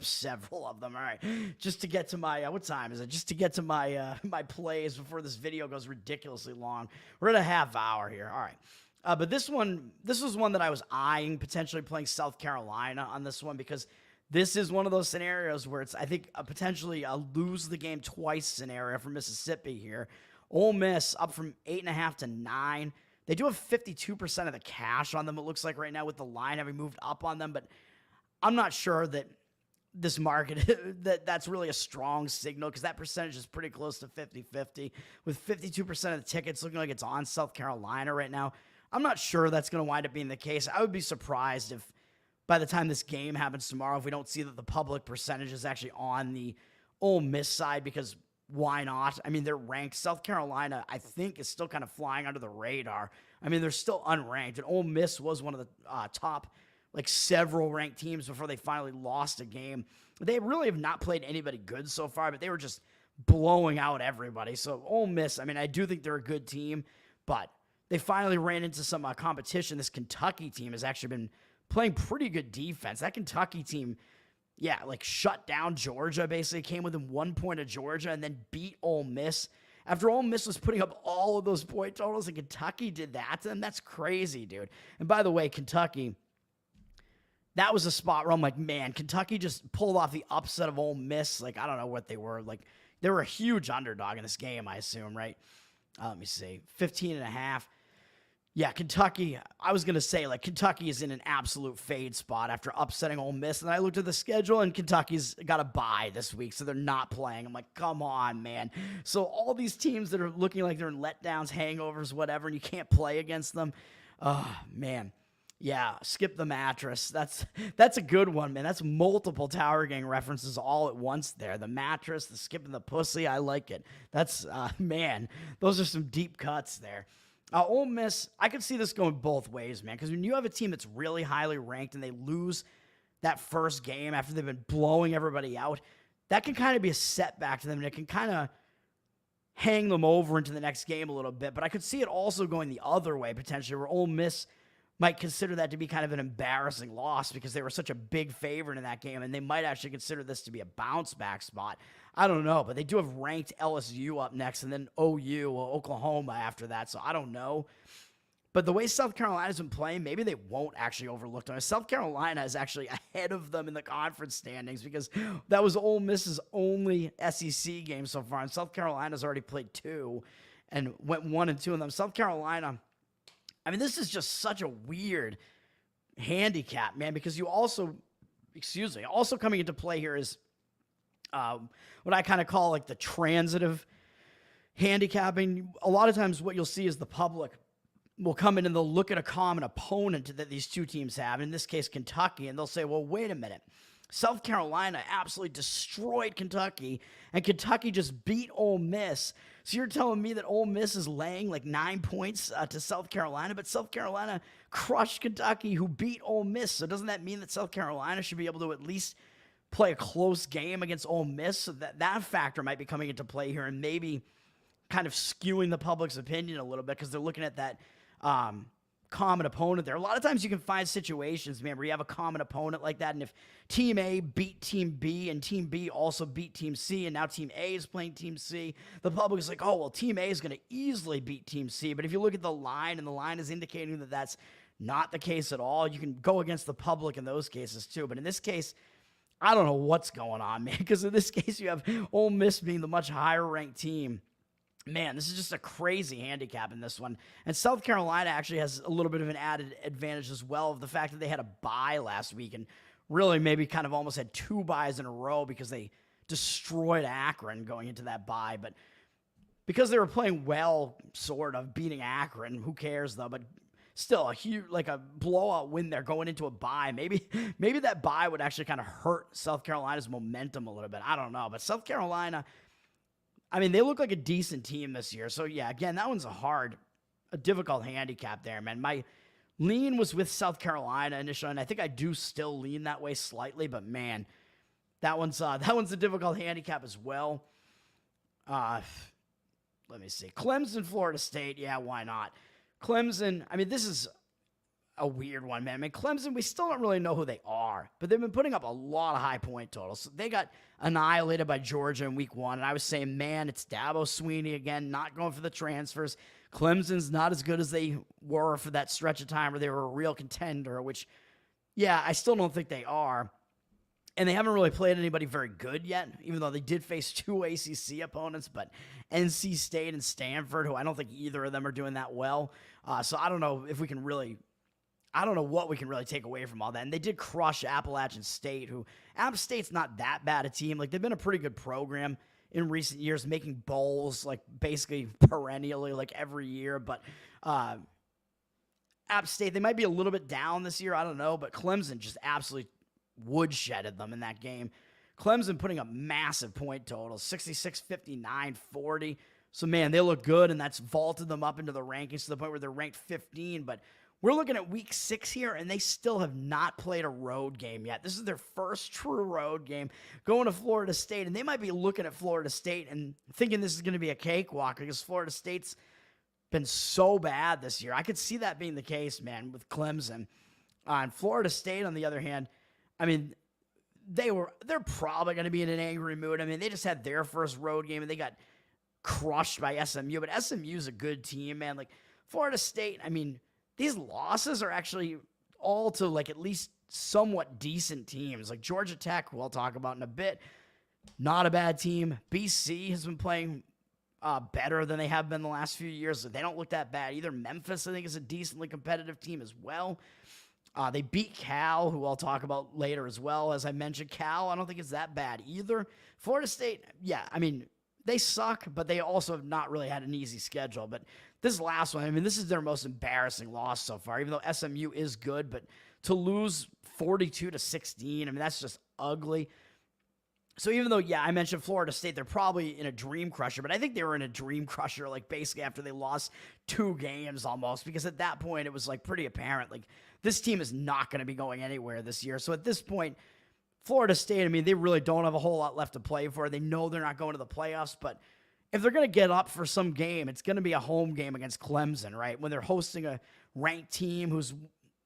[SPEAKER 1] several of them, all right, just to get to my, what time is it? Just to get to my my plays before this video goes ridiculously long. We're at a half hour here, all right. But this was one that I was eyeing, potentially playing South Carolina on this one, because this is one of those scenarios where it's, I think, potentially a lose the game twice scenario for Mississippi here. Ole Miss up from 8.5 to 9. They do have 52% of the cash on them, it looks like right now, with the line having moved up on them, but I'm not sure that this market that's really a strong signal because that percentage is pretty close to 50-50 with 52% of the tickets looking like it's on South Carolina right now. I'm not sure that's going to wind up being the case. I would be surprised if by the time this game happens tomorrow, if we don't see that the public percentage is actually on the Ole Miss side, because why not? I mean, they're ranked. South Carolina, I think, is still kind of flying under the radar. I mean, they're still unranked, and Ole Miss was one of the top, like, several ranked teams before they finally lost a game. They really have not played anybody good so far, but they were just blowing out everybody. So Ole Miss, I mean, I do think they're a good team, but they finally ran into some competition. This Kentucky team has actually been playing pretty good defense. That Kentucky team, yeah, like shut down Georgia, basically came within 1 point of Georgia and then beat Ole Miss. After Ole Miss was putting up all of those point totals and Kentucky did that to them, that's crazy, dude. And by the way, Kentucky, that was a spot where I'm like, man, Kentucky just pulled off the upset of Ole Miss. Like, I don't know what they were. Like, they were a huge underdog in this game, I assume, right? Let me see, 15.5. Yeah, Kentucky, I was going to say, like, Kentucky is in an absolute fade spot after upsetting Ole Miss. And I looked at the schedule, and Kentucky's got a bye this week, so they're not playing. I'm like, come on, man. So all these teams that are looking like they're in letdowns, hangovers, whatever, and you can't play against them, man. Yeah, skip the mattress. That's a good one, man. That's multiple Tower Gang references all at once there. The mattress, the skipping the pussy, I like it. That's, man, those are some deep cuts there. Ole Miss, I could see this going both ways, man, because when you have a team that's really highly ranked and they lose that first game after they've been blowing everybody out, that can kind of be a setback to them, and it can kind of hang them over into the next game a little bit. But I could see it also going the other way, potentially, where Ole Miss might consider that to be kind of an embarrassing loss because they were such a big favorite in that game, and they might actually consider this to be a bounce-back spot. I don't know, but they do have ranked LSU up next and then OU or Oklahoma after that, so I don't know. But the way South Carolina's been playing, maybe they won't actually overlook them. South Carolina is actually ahead of them in the conference standings because that was Ole Miss's only SEC game so far, and South Carolina's already played 2 and went 1-2 in them. South Carolina, I mean, this is just such a weird handicap, man, because you also coming into play here is what I kind of call like the transitive handicapping. A lot of times what you'll see is the public will come in and they'll look at a common opponent that these two teams have, in this case Kentucky, and they'll say, well, wait a minute. South Carolina absolutely destroyed Kentucky, and Kentucky just beat Ole Miss. So you're telling me that Ole Miss is laying like 9 points to South Carolina, but South Carolina crushed Kentucky, who beat Ole Miss. So doesn't that mean that South Carolina should be able to at least play a close game against Ole Miss? So that factor might be coming into play here and maybe kind of skewing the public's opinion a little bit because they're looking at that common opponent there. A lot of times you can find situations, man, where you have a common opponent like that, and if Team A beat Team B and Team B also beat Team C, and now Team A is playing Team C, the public is like, oh, well, Team A is going to easily beat Team C. But if you look at the line, and the line is indicating that that's not the case at all, you can go against the public in those cases too. But in this case, I don't know what's going on, man, because in this case you have Ole Miss being the much higher-ranked team. Man, this is just a crazy handicap in this one. And South Carolina actually has a little bit of an added advantage as well of the fact that they had a bye last week and really maybe kind of almost had 2 byes in a row because they destroyed Akron going into that bye. But because they were playing well, sort of, beating Akron, who cares though, but still a huge, like a blowout win there going into a bye. Maybe that bye would actually kind of hurt South Carolina's momentum a little bit. I don't know. But South Carolina, I mean, they look like a decent team this year. So, yeah, again, that one's a difficult handicap there, man. My lean was with South Carolina initially, and I think I do still lean that way slightly. But, man, that one's a difficult handicap as well. Let me see. Clemson, Florida State. Yeah, why not? Clemson, I mean, this is a weird one, man. I mean, Clemson, we still don't really know who they are, but they've been putting up a lot of high point totals. So they got annihilated by Georgia in week 1, and I was saying, man, it's Dabo Swinney again, not going for the transfers. Clemson's not as good as they were for that stretch of time where they were a real contender, which, yeah, I still don't think they are. And they haven't really played anybody very good yet, even though they did face 2 ACC opponents, but NC State and Stanford, who I don't think either of them are doing that well. So I don't know if we can really, I don't know what we can really take away from all that. And they did crush Appalachian State, who App State's not that bad a team. Like, they've been a pretty good program in recent years, making bowls, like, basically perennially, like, every year. But App State, they might be a little bit down this year. I don't know. But Clemson just absolutely woodshedded them in that game. Clemson putting up massive point totals, 66, 59, 40. So, man, they look good, and that's vaulted them up into the rankings to the point where they're ranked 15. But we're looking at week 6 here, and they still have not played a road game yet. This is their first true road game going to Florida State, and they might be looking at Florida State and thinking this is going to be a cakewalk because Florida State's been so bad this year. I could see that being the case, man, with Clemson. And Florida State, on the other hand, I mean, they're probably going to be in an angry mood. I mean, they just had their first road game, and they got crushed by SMU, but SMU's a good team, man. Like, Florida State, I mean, these losses are actually all to, like, at least somewhat decent teams. Like, Georgia Tech, who I'll talk about in a bit, not a bad team. BC has been playing better than they have been the last few years. So they don't look that bad either. Memphis, I think, is a decently competitive team as well. They beat Cal, who I'll talk about later as well. As I mentioned, Cal, I don't think it's that bad either. Florida State, yeah, I mean, they suck, but they also have not really had an easy schedule. But this last one, I mean, this is their most embarrassing loss so far, even though SMU is good. But to lose 42-16, I mean, that's just ugly. So even though, yeah, I mentioned Florida State, they're probably in a dream crusher, but I think they were in a dream crusher, like, basically after they lost 2 games almost, because at that point it was, like, pretty apparent, like, this team is not going to be going anywhere this year. So at this point, Florida State, I mean, they really don't have a whole lot left to play for. They know they're not going to the playoffs, but if they're going to get up for some game, it's going to be a home game against Clemson, right? When they're hosting a ranked team who's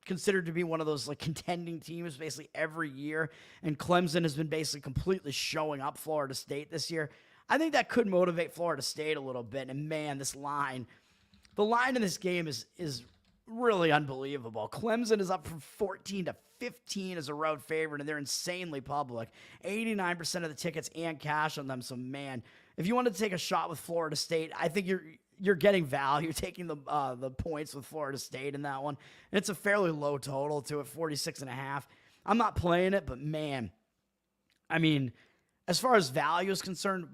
[SPEAKER 1] considered to be one of those, like, contending teams basically every year, and Clemson has been basically completely showing up Florida State this year. I think that could motivate Florida State a little bit, and man, the line in this game is really unbelievable. Clemson is up from 14-15 as a road favorite, and they're insanely public. 89% of the tickets and cash on them, so man, if you wanted to take a shot with Florida State, I think you're getting value taking the points with Florida State in that one. And it's a fairly low total to it, 46.5. I'm not playing it, but man, I mean, as far as value is concerned,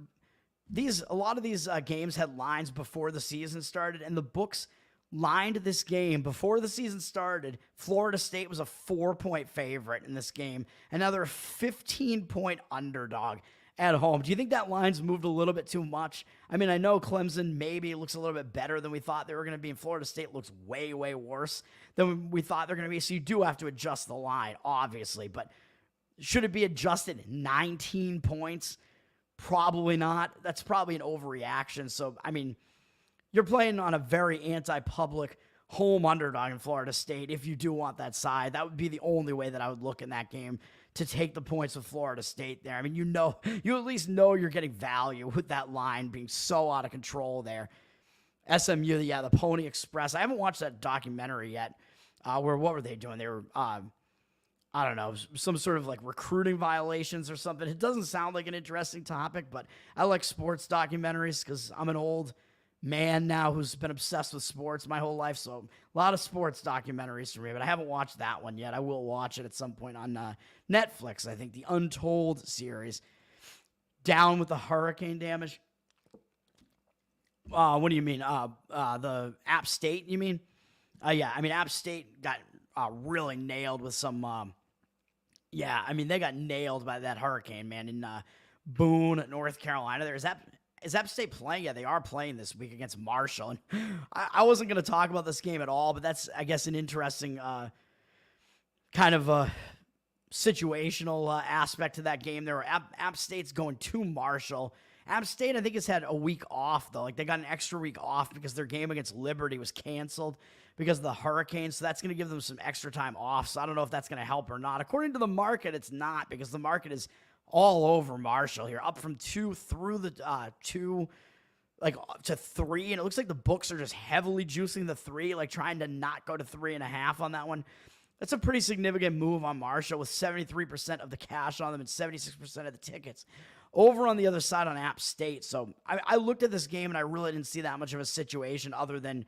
[SPEAKER 1] a lot of these games had lines before the season started, and the books lined this game before the season started. Florida State was a 4-point favorite in this game, and now they're a 15-point underdog at home. Do you think that line's moved a little bit too much? I mean, I know Clemson maybe looks a little bit better than we thought they were going to be, and Florida State looks way, way worse than we thought they're going to be. So you do have to adjust the line, obviously. But should it be adjusted 19 points? Probably not. That's probably an overreaction. So, I mean, you're playing on a very anti-public home underdog in Florida State. If you do want that side, that would be the only way that I would look in that game, to take the points with Florida State there. I mean, you at least know you're getting value with that line being so out of control there. SMU, yeah, the Pony Express. I haven't watched that documentary yet. What were they doing? They were, I don't know, some sort of, like, recruiting violations or something. It doesn't sound like an interesting topic, but I like sports documentaries because I'm an old man now who's been obsessed with sports my whole life, so a lot of sports documentaries for me, but I haven't watched that one yet. I will watch it at some point on Netflix, I think, the Untold series. Down with the hurricane damage. What do you mean? The App State, you mean? Yeah, I mean, App State got really nailed with some, yeah, I mean, they got nailed by that hurricane, man, in Boone, North Carolina. Is App State playing? Yeah, they are playing this week against Marshall. And I wasn't going to talk about this game at all, but that's, I guess, an interesting kind of situational aspect to that game. There were App State's going to Marshall. App State, I think, has had a week off, though. Like, they got an extra week off because their game against Liberty was canceled because of the hurricane, so that's going to give them some extra time off. So I don't know if that's going to help or not. According to the market, it's not, because the market is all over Marshall here, up from 2 through the 2, like, to 3, and it looks like the books are just heavily juicing the 3, like, trying to not go to 3.5 on that one. That's a pretty significant move on Marshall, with 73% of the cash on them and 76% of the tickets over on the other side on App State. So I looked at this game and I really didn't see that much of a situation, other than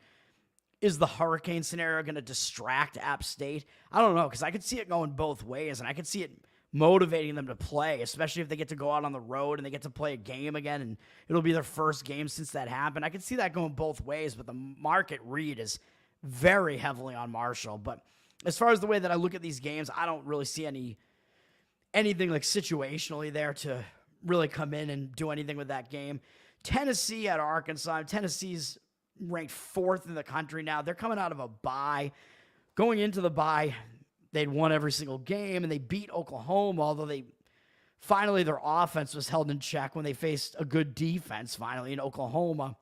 [SPEAKER 1] is the hurricane scenario going to distract App State? I don't know, because I could see it going both ways, and I could see it motivating them to play, especially if they get to go out on the road and they get to play a game again, and it'll be their first game since that happened. I could see that going both ways, but the market read is very heavily on Marshall. But as far as the way that I look at these games, I don't really see anything like situationally there to really come in and do anything with that game. Tennessee at Arkansas. Tennessee's ranked 4th in the country now. They're coming out of a bye. Going into the bye, they'd won every single game, and they beat Oklahoma, although their offense was held in check when they faced a good defense finally in Oklahoma.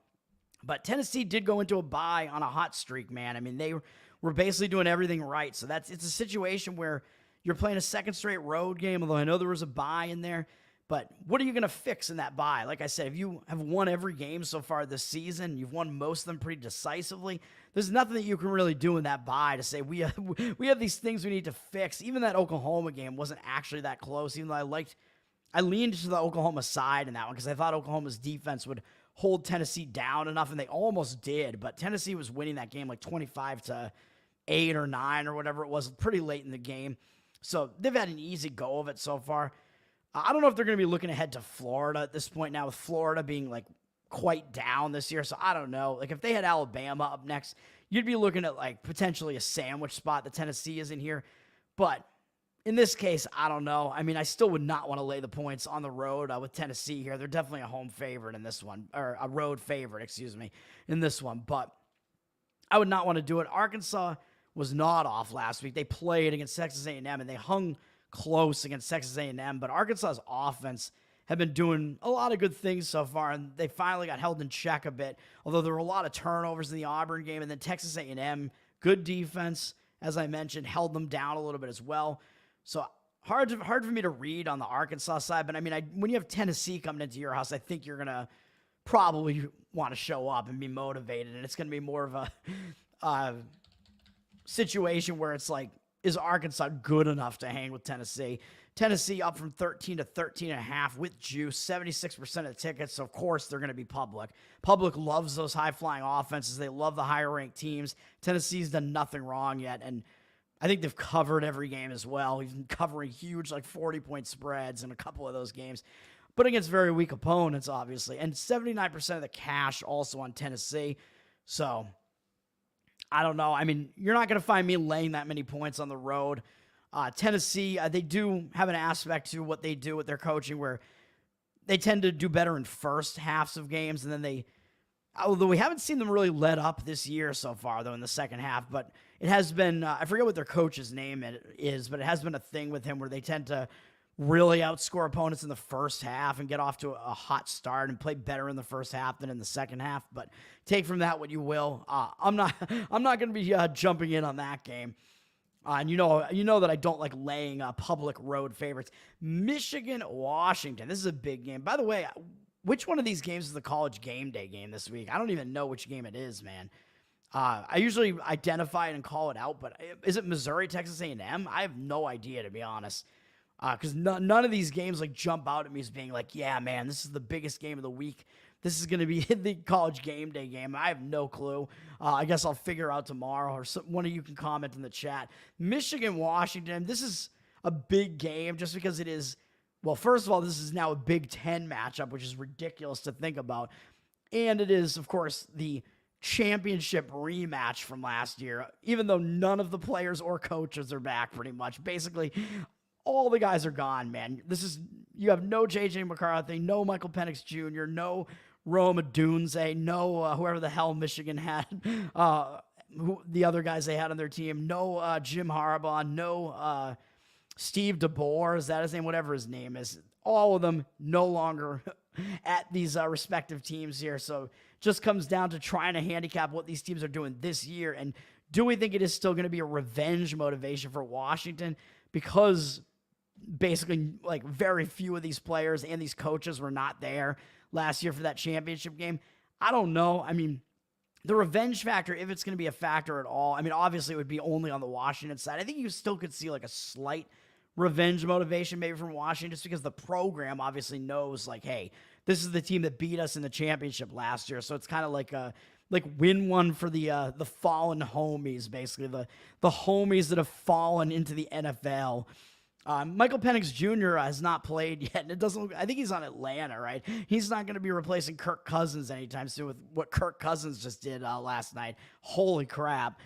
[SPEAKER 1] But Tennessee did go into a bye on a hot streak, man. I mean, they were basically doing everything right. So it's a situation where you're playing a second straight road game, although I know there was a bye in there. But what are you going to fix in that bye? Like I said, if you have won every game so far this season, you've won most of them pretty decisively, there's nothing that you can really do in that bye to say, we have these things we need to fix. Even that Oklahoma game wasn't actually that close, even though I leaned to the Oklahoma side in that one because I thought Oklahoma's defense would hold Tennessee down enough, and they almost did. But Tennessee was winning that game like 25-8 or 9 or whatever it was pretty late in the game. So they've had an easy go of it so far. I don't know if they're going to be looking ahead to Florida at this point now, with Florida being like quite down this year. So I don't know. Like if they had Alabama up next, you'd be looking at like potentially a sandwich spot that Tennessee is in here. But in this case, I don't know. I mean, I still would not want to lay the points on the road with Tennessee here. They're definitely a home favorite in this one, or a road favorite, in this one. But I would not want to do it. Arkansas was not off last week. They played against Texas A&M, and they hung close against Texas A&M, but Arkansas's offense have been doing a lot of good things so far, and they finally got held in check a bit, although there were a lot of turnovers in the Auburn game, and then Texas A&M, good defense, as I mentioned, held them down a little bit as well. So hard for me to read on the Arkansas side, but I mean, when you have Tennessee coming into your house, I think you're going to probably want to show up and be motivated, and it's going to be more of a situation where it's like, is Arkansas good enough to hang with Tennessee? Tennessee up from 13 to 13.5 with juice, 76% of the tickets. So, of course, they're going to be public. Public loves those high-flying offenses. They love the higher-ranked teams. Tennessee's done nothing wrong yet, and I think they've covered every game as well. We've been covering huge, like 40-point spreads in a couple of those games, but against very weak opponents, obviously. And 79% of the cash also on Tennessee. So I don't know. I mean, you're not going to find me laying that many points on the road. Tennessee, they do have an aspect to what they do with their coaching where they tend to do better in first halves of games, and then although we haven't seen them really let up this year so far, though, in the second half, but it has been, I forget what their coach's name is, but it has been a thing with him where they tend to really outscore opponents in the first half and get off to a hot start and play better in the first half than in the second half. But take from that what you will. I'm not going to be jumping in on that game. And you know that I don't like laying public road favorites. Michigan, Washington. This is a big game. By the way, which one of these games is the college game day game this week? I don't even know which game it is, man. I usually identify it and call it out, but is it Missouri, Texas A&M? I have no idea, to be honest. Because none of these games like jump out at me as being like, yeah, man, this is the biggest game of the week. This is going to be the college game day game. I have no clue. I guess I'll figure out tomorrow, or one of you can comment in the chat. Michigan, Washington. This is a big game just because it is. Well, first of all, this is now a Big Ten matchup, which is ridiculous to think about. And it is, of course, the championship rematch from last year, even though none of the players or coaches are back pretty much. Basically, all the guys are gone, man. You have no J.J. McCarthy, no Michael Penix Jr., no Rome Odunze, no whoever the hell Michigan had, the other guys they had on their team, no Jim Harbaugh, no Steve DeBoer, is that his name? Whatever his name is. All of them no longer at these respective teams here. So just comes down to trying to handicap what these teams are doing this year. And do we think it is still going to be a revenge motivation for Washington? Because basically like very few of these players and these coaches were not there last year for that championship game. I don't know. I mean, the revenge factor, if it's going to be a factor at all, I mean, obviously it would be only on the Washington side. I think you still could see like a slight revenge motivation maybe from Washington, just because the program obviously knows like, hey, this is the team that beat us in the championship last year. So it's kind of like like win one for the fallen homies, basically the homies that have fallen into the NFL. Michael Penix Jr. has not played yet, and it doesn't look, I think he's on Atlanta, right? He's not going to be replacing Kirk Cousins anytime soon with what Kirk Cousins just did last night. Holy crap.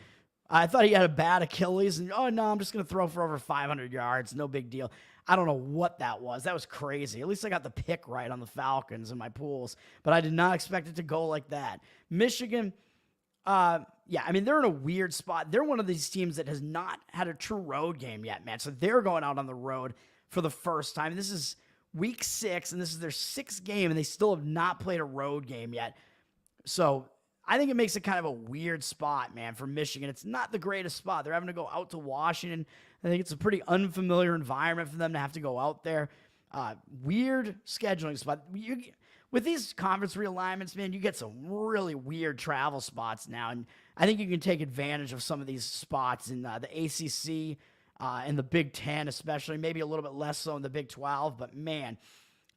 [SPEAKER 1] I thought he had a bad Achilles, and oh no, I'm just going to throw for over 500 yards. No big deal. I don't know what that was. That was crazy. At least I got the pick right on the Falcons in my pools, but I did not expect it to go like that. Michigan, yeah, I mean, they're in a weird spot. They're one of these teams that has not had a true road game yet, man. So they're going out on the road for the first time. This is week 6, and this is their 6th game, and they still have not played a road game yet. So I think it makes it kind of a weird spot, man, for Michigan. It's not the greatest spot. They're having to go out to Washington. I think it's a pretty unfamiliar environment for them to have to go out there. Weird scheduling spot. With these conference realignments, man, you get some really weird travel spots now, and I think you can take advantage of some of these spots in the ACC and the Big Ten especially, maybe a little bit less so in the Big 12, but man,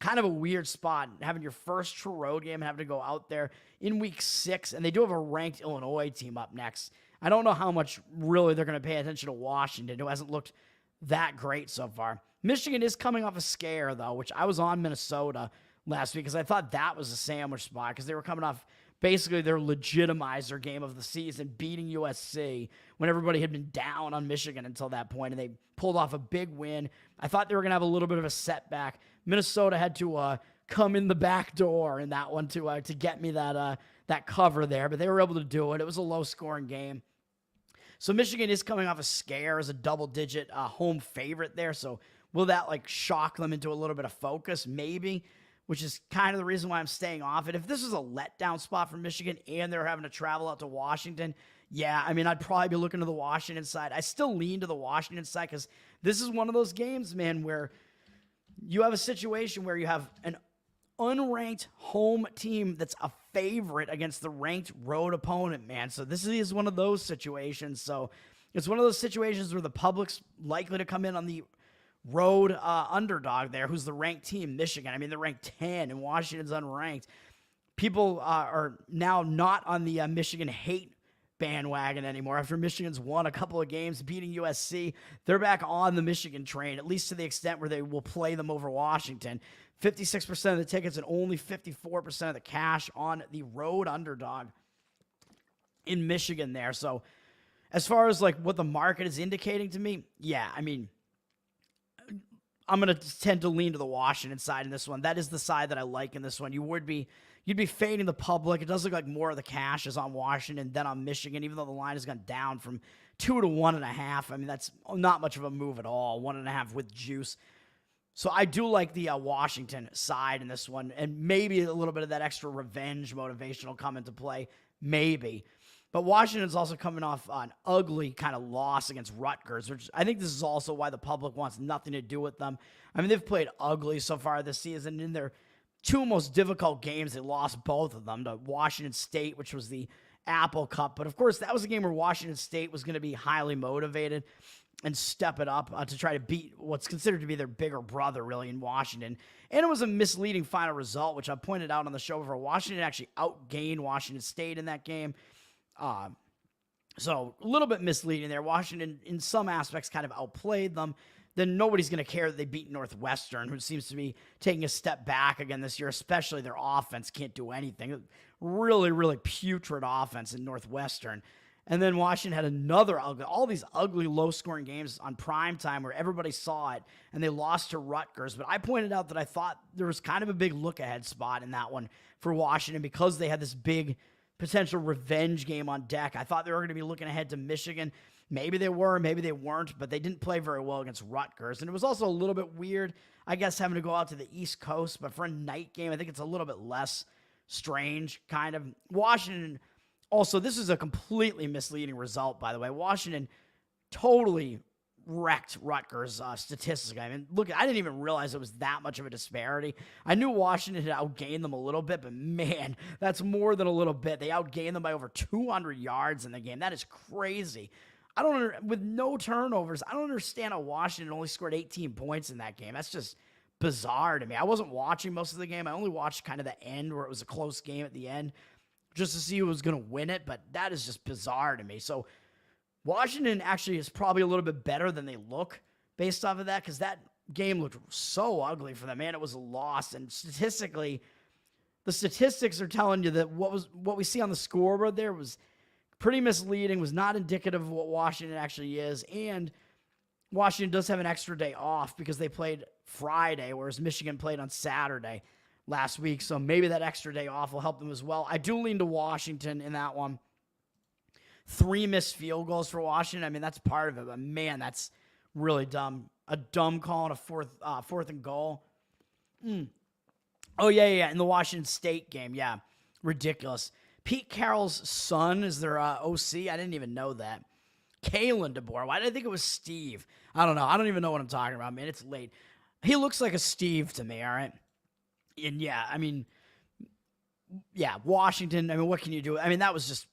[SPEAKER 1] kind of a weird spot, having your first true road game and having to go out there in week 6, and they do have a ranked Illinois team up next. I don't know how much really they're going to pay attention to Washington, who hasn't looked that great so far. Michigan is coming off a scare, though, which I was on Minnesota last week because I thought that was a sandwich spot because they were coming off basically their legitimizer game of the season, beating USC when everybody had been down on Michigan until that point, and they pulled off a big win. I thought they were going to have a little bit of a setback. Minnesota had to come in the back door in that one to get me that cover there, but they were able to do it. It was a low-scoring game. So Michigan is coming off a scare as a double-digit home favorite there, so will that shock them into a little bit of focus? Maybe, which is kind of the reason why I'm staying off it. If this is a letdown spot for Michigan and they're having to travel out to Washington, yeah, I mean, I'd probably be looking to the Washington side. I still lean to the Washington side because this is one of those games, man, where you have a situation where you have an unranked home team that's a favorite against the ranked road opponent, man. So this is one of those situations. So it's one of those situations where the public's likely to come in on the road underdog there, who's the ranked team, Michigan. I mean, they're ranked 10 and Washington's unranked. People are now not on the Michigan hate bandwagon anymore. After Michigan's won a couple of games, beating USC, they're back on the Michigan train, at least to the extent where they will play them over Washington. 56% of the tickets and only 54% of the cash on the road underdog in Michigan there. So as far as what the market is indicating to me, yeah, I mean, I'm going to tend to lean to the Washington side in this one. That is the side that I like in this one. You'd be fading the public. It does look like more of the cash is on Washington than on Michigan, even though the line has gone down from 2 to 1.5. I mean, that's not much of a move at all. 1.5 with juice. So I do like the Washington side in this one, and maybe a little bit of that extra revenge motivation will come into play. Maybe. But Washington's also coming off an ugly kind of loss against Rutgers, which I think this is also why the public wants nothing to do with them. I mean, they've played ugly so far this season. In their 2 most difficult games, they lost both of them to Washington State, which was the Apple Cup. But, of course, that was a game where Washington State was going to be highly motivated and step it up to try to beat what's considered to be their bigger brother, really, in Washington. And it was a misleading final result, which I pointed out on the show before. Washington actually outgained Washington State in that game. So a little bit misleading there. Washington, in some aspects, kind of outplayed them. Then nobody's going to care that they beat Northwestern, who seems to be taking a step back again this year, especially their offense can't do anything. Really, really putrid offense in Northwestern. And then Washington had all these ugly low-scoring games on prime time where everybody saw it, and they lost to Rutgers. But I pointed out that I thought there was kind of a big look-ahead spot in that one for Washington because they had this big potential revenge game on deck. I thought they were going to be looking ahead to Michigan. Maybe they were, maybe they weren't, but they didn't play very well against Rutgers. And it was also a little bit weird, I guess, having to go out to the East Coast. But for a night game, I think it's a little bit less strange, kind of. Washington, also, this is a completely misleading result, by the way. Washington totally wrecked Rutgers statistically. I mean, look, I didn't even realize it was that much of a disparity. I knew Washington had outgained them a little bit, but man, that's more than a little bit. They outgained them by over 200 yards in the game. That is crazy. With no turnovers, I don't understand how Washington only scored 18 points in that game. That's just bizarre to me. I wasn't watching most of the game. I only watched kind of the end where it was a close game at the end. just to see who was going to win it, but that is just bizarre to me. So Washington actually is probably a little bit better than they look based off of that, because that game looked so ugly for them. Man, it was a loss. And statistically, the statistics are telling you that what we see on the scoreboard there was pretty misleading, was not indicative of what Washington actually is. And Washington does have an extra day off because they played Friday, whereas Michigan played on Saturday last week. So maybe that extra day off will help them as well. I do lean to Washington in that one. 3 missed field goals for Washington. I mean, that's part of it, but man, that's really dumb. A dumb call on a fourth and goal. Oh, yeah. In the Washington State game, yeah. Ridiculous. Pete Carroll's son is their OC. I didn't even know that. Kalen DeBoer. Why did I think it was Steve? I don't know. I don't even know what I'm talking about, man. It's late. He looks like a Steve to me, all right? And yeah, I mean, yeah, Washington, I mean, what can you do? I mean, that was just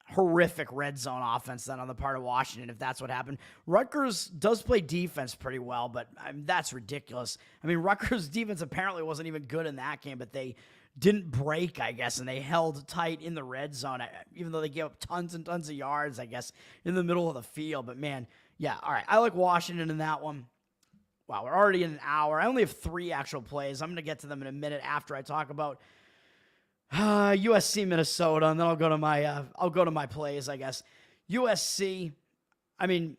[SPEAKER 1] horrific red zone offense then on the part of Washington, if that's what happened. Rutgers does play defense pretty well, but I mean, that's ridiculous. I mean, Rutgers' defense apparently wasn't even good in that game, but they didn't break, I guess, and they held tight in the red zone, even though they gave up tons and tons of yards, I guess, in the middle of the field. But, man, yeah, all right. I like Washington in that one. Wow, we're already in an hour. I only have 3 actual plays. I'm going to get to them in a minute after I talk about USC, Minnesota, and then I'll go to my plays, I guess. USC, I mean,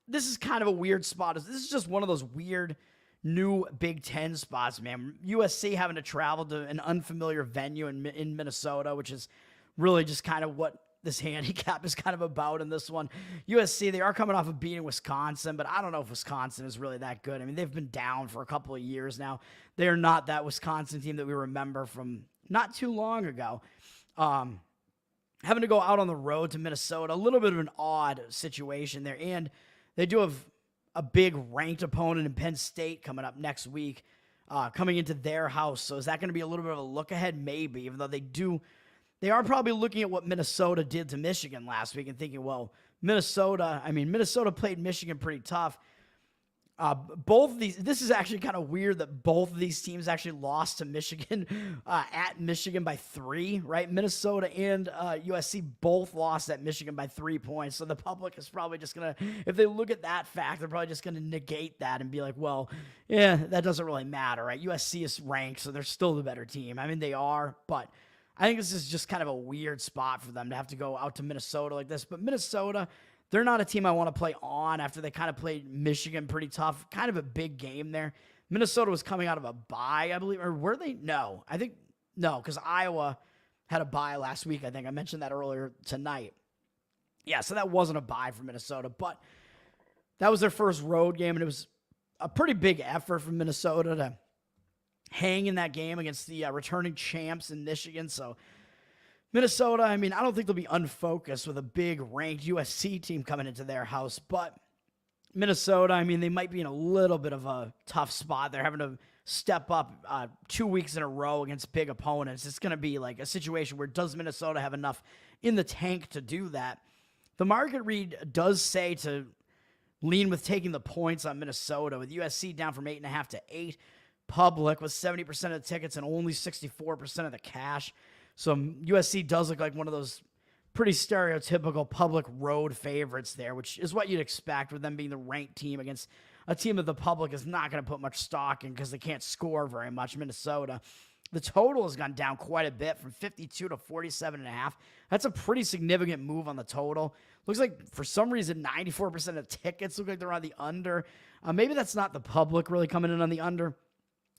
[SPEAKER 1] this is kind of a weird spot. This is just one of those weird new Big Ten spots, man. USC having to travel to an unfamiliar venue in Minnesota, which is really just kind of what this handicap is kind of about in this one. USC, they are coming off of beating Wisconsin, but I don't know if Wisconsin is really that good. I mean, they've been down for a couple of years now. They are not that Wisconsin team that we remember from not too long ago. Having to go out on the road to Minnesota, a little bit of an odd situation there. And they do have a big ranked opponent in Penn State coming up next week, coming into their house. So is that going to be a little bit of a look ahead? Maybe, even though they are probably looking at what Minnesota did to Michigan last week and thinking, well, Minnesota played Michigan pretty tough. Both of these, this is actually kind of weird that both of these teams actually lost to Michigan at Michigan by 3, right? Minnesota and USC both lost at Michigan by 3 points. So the public is probably just going to, if they look at that fact, they're probably just going to negate that and be like, well, yeah, that doesn't really matter, right? USC is ranked, so they're still the better team. I mean, they are, but I think this is just kind of a weird spot for them to have to go out to Minnesota like this. But Minnesota, they're not a team I want to play on after they kind of played Michigan pretty tough. Kind of a big game there. Minnesota was coming out of a bye, I believe. Or were they? No. I think, no, because Iowa had a bye last week. I think I mentioned that earlier tonight. Yeah, so that wasn't a bye for Minnesota. But that was their first road game, and it was a pretty big effort from Minnesota to hang in that game against the returning champs in Michigan. So Minnesota, I mean, I don't think they'll be unfocused with a big ranked USC team coming into their house, but Minnesota, I mean, they might be in a little bit of a tough spot. They're having to step up 2 weeks in a row against big opponents. It's going to be like a situation where does Minnesota have enough in the tank to do that? The market read does say to lean with taking the points on Minnesota, with USC down from 8.5 to 8. Public with 70% of the tickets and only 64% of the cash. So USC does look like one of those pretty stereotypical public road favorites there, which is what you'd expect with them being the ranked team against a team that the public is not going to put much stock in because they can't score very much. Minnesota, the total has gone down quite a bit from 52 to 47.5. That's a pretty significant move on the total. Looks like for some reason 94% of tickets look like they're on the under. Maybe that's not the public really coming in on the under.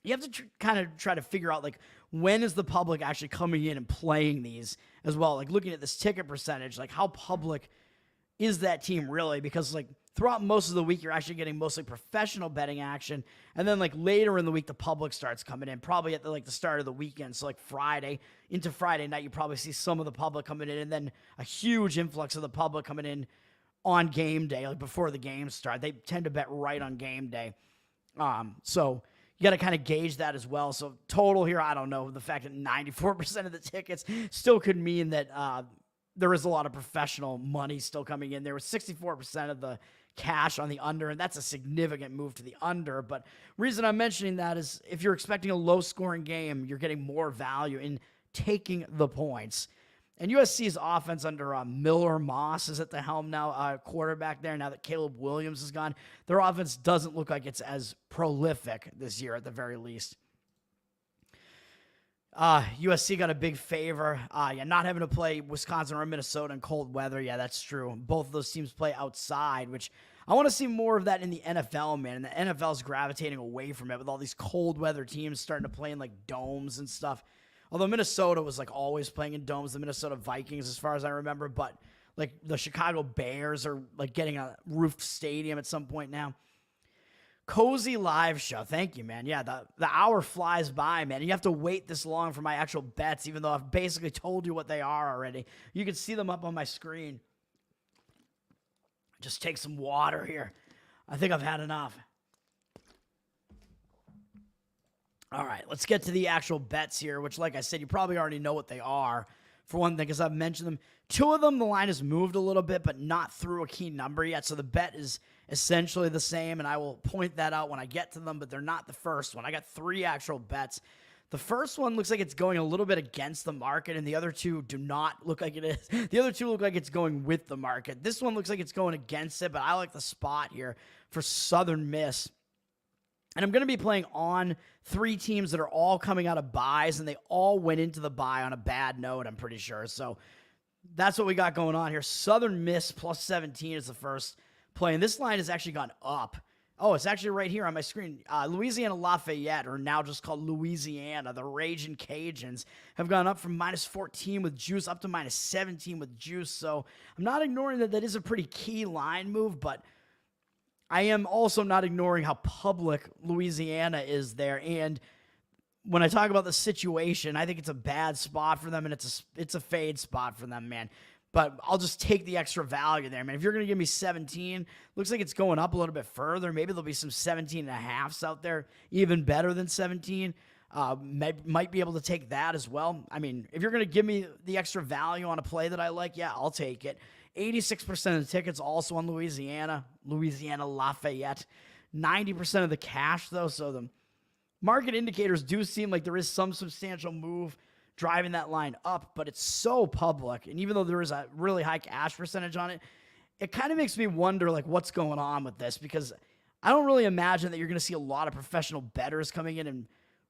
[SPEAKER 1] You have to kind of try to figure out, like, when is the public actually coming in and playing these as well? Like, looking at this ticket percentage, like, how public is that team really? Because, like, throughout most of the week, you're actually getting mostly professional betting action. And then, like, later in the week, the public starts coming in, probably at, the start of the weekend. So, like, Friday into Friday night, you probably see some of the public coming in, and then a huge influx of the public coming in on game day, like, before the games start. They tend to bet right on game day. So you got to kind of gauge that as well. So total here, I don't know. The fact that 94% of the tickets still could mean that there is a lot of professional money still coming in. There was 64% of the cash on the under, and that's a significant move to the under. But reason I'm mentioning that is if you're expecting a low-scoring game, you're getting more value in taking the points. And USC's offense under Miller Moss is at the helm now, quarterback there, now that Caleb Williams is gone. Their offense doesn't look like it's as prolific this year at the very least. USC got a big favor. Not having to play Wisconsin or Minnesota in cold weather. Yeah, that's true. Both of those teams play outside, which I want to see more of that in the NFL, man. And the NFL is gravitating away from it with all these cold weather teams starting to play in like domes and stuff. Although Minnesota was like always playing in domes, the Minnesota Vikings, as far as I remember, but like the Chicago Bears are like getting a roofed stadium at some point now. Cozy live show. Thank you, man. Yeah, the hour flies by, man. You have to wait this long for my actual bets, even though I've basically told you what they are already. You can see them up on my screen. Just take some water here. I think I've had enough. All right, let's get to the actual bets here, which, like I said, you probably already know what they are. For one thing, because I've mentioned them. Two of them, the line has moved a little bit, but not through a key number yet. So the bet is essentially the same, and I will point that out when I get to them, but they're not the first one. I got three actual bets. The first one looks like it's going a little bit against the market, and the other two do not look like it is. The other two look like it's going with the market. This one looks like it's going against it, but I like the spot here for Southern Miss. And I'm going to be playing on three teams that are all coming out of buys, and they all went into the buy on a bad note, I'm pretty sure. So that's what we got going on here. Southern Miss plus 17 is the first play, and this line has actually gone up. Oh, it's actually right here on my screen. Louisiana Lafayette, or now just called Louisiana, the Ragin' Cajuns, have gone up from minus 14 with juice up to minus 17 with juice. So I'm not ignoring that that is a pretty key line move, but I am also not ignoring how public Louisiana is there. And when I talk about the situation, I think it's a bad spot for them, and it's a fade spot for them, man. But I'll just take the extra value there, man. If you're going to give me 17, looks like it's going up a little bit further. Maybe there'll be some 17.5s out there, even better than 17. Might be able to take that as well. I mean, if you're going to give me the extra value on a play that I like, yeah, I'll take it. 86% of the tickets also on Louisiana Lafayette. 90% of the cash, though, so the market indicators do seem like there is some substantial move driving that line up, but it's so public, and even though there is a really high cash percentage on it, it kind of makes me wonder, like, what's going on with this, because I don't really imagine that you're going to see a lot of professional bettors coming in and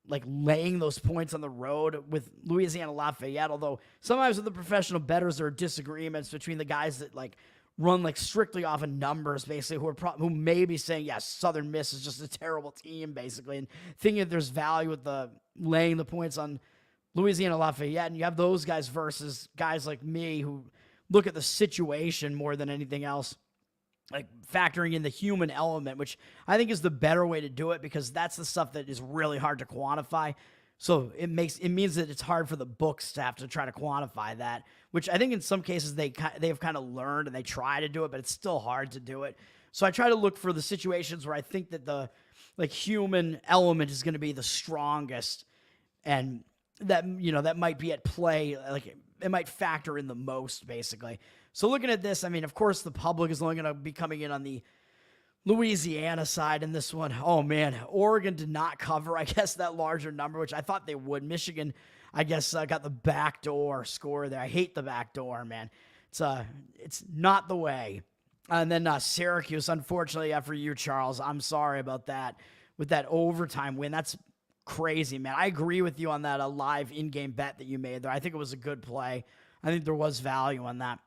[SPEAKER 1] like laying those points on the road with Louisiana Lafayette, although sometimes with the professional bettors there are disagreements between the guys that like run like strictly off of numbers, basically, who may be saying, yeah, Southern Miss is just a terrible team, basically, and thinking that there's value with the laying the points on Louisiana Lafayette, and you have those guys versus guys like me who look at the situation more than anything else, like factoring in the human element, which I think is the better way to do it, because that's the stuff that is really hard to quantify. So it means that it's hard for the books to have to try to quantify that, which I think in some cases they've kind of learned and they try to do it, but it's still hard to do it. So I try to look for the situations where I think that the like human element is going to be the strongest, and that, you know, that might be at play. Like it might factor in the most, basically. So looking at this, I mean, of course, the public is only going to be coming in on the Louisiana side in this one. Oh, man. Oregon did not cover, I guess, that larger number, which I thought they would. Michigan, I guess, got the backdoor score there. I hate the backdoor, man. It's not the way. And then Syracuse, unfortunately, for you, Charles, I'm sorry about that. With that overtime win, that's crazy, man. I agree with you on that live in-game bet that you made there. I think it was a good play. I think there was value on that.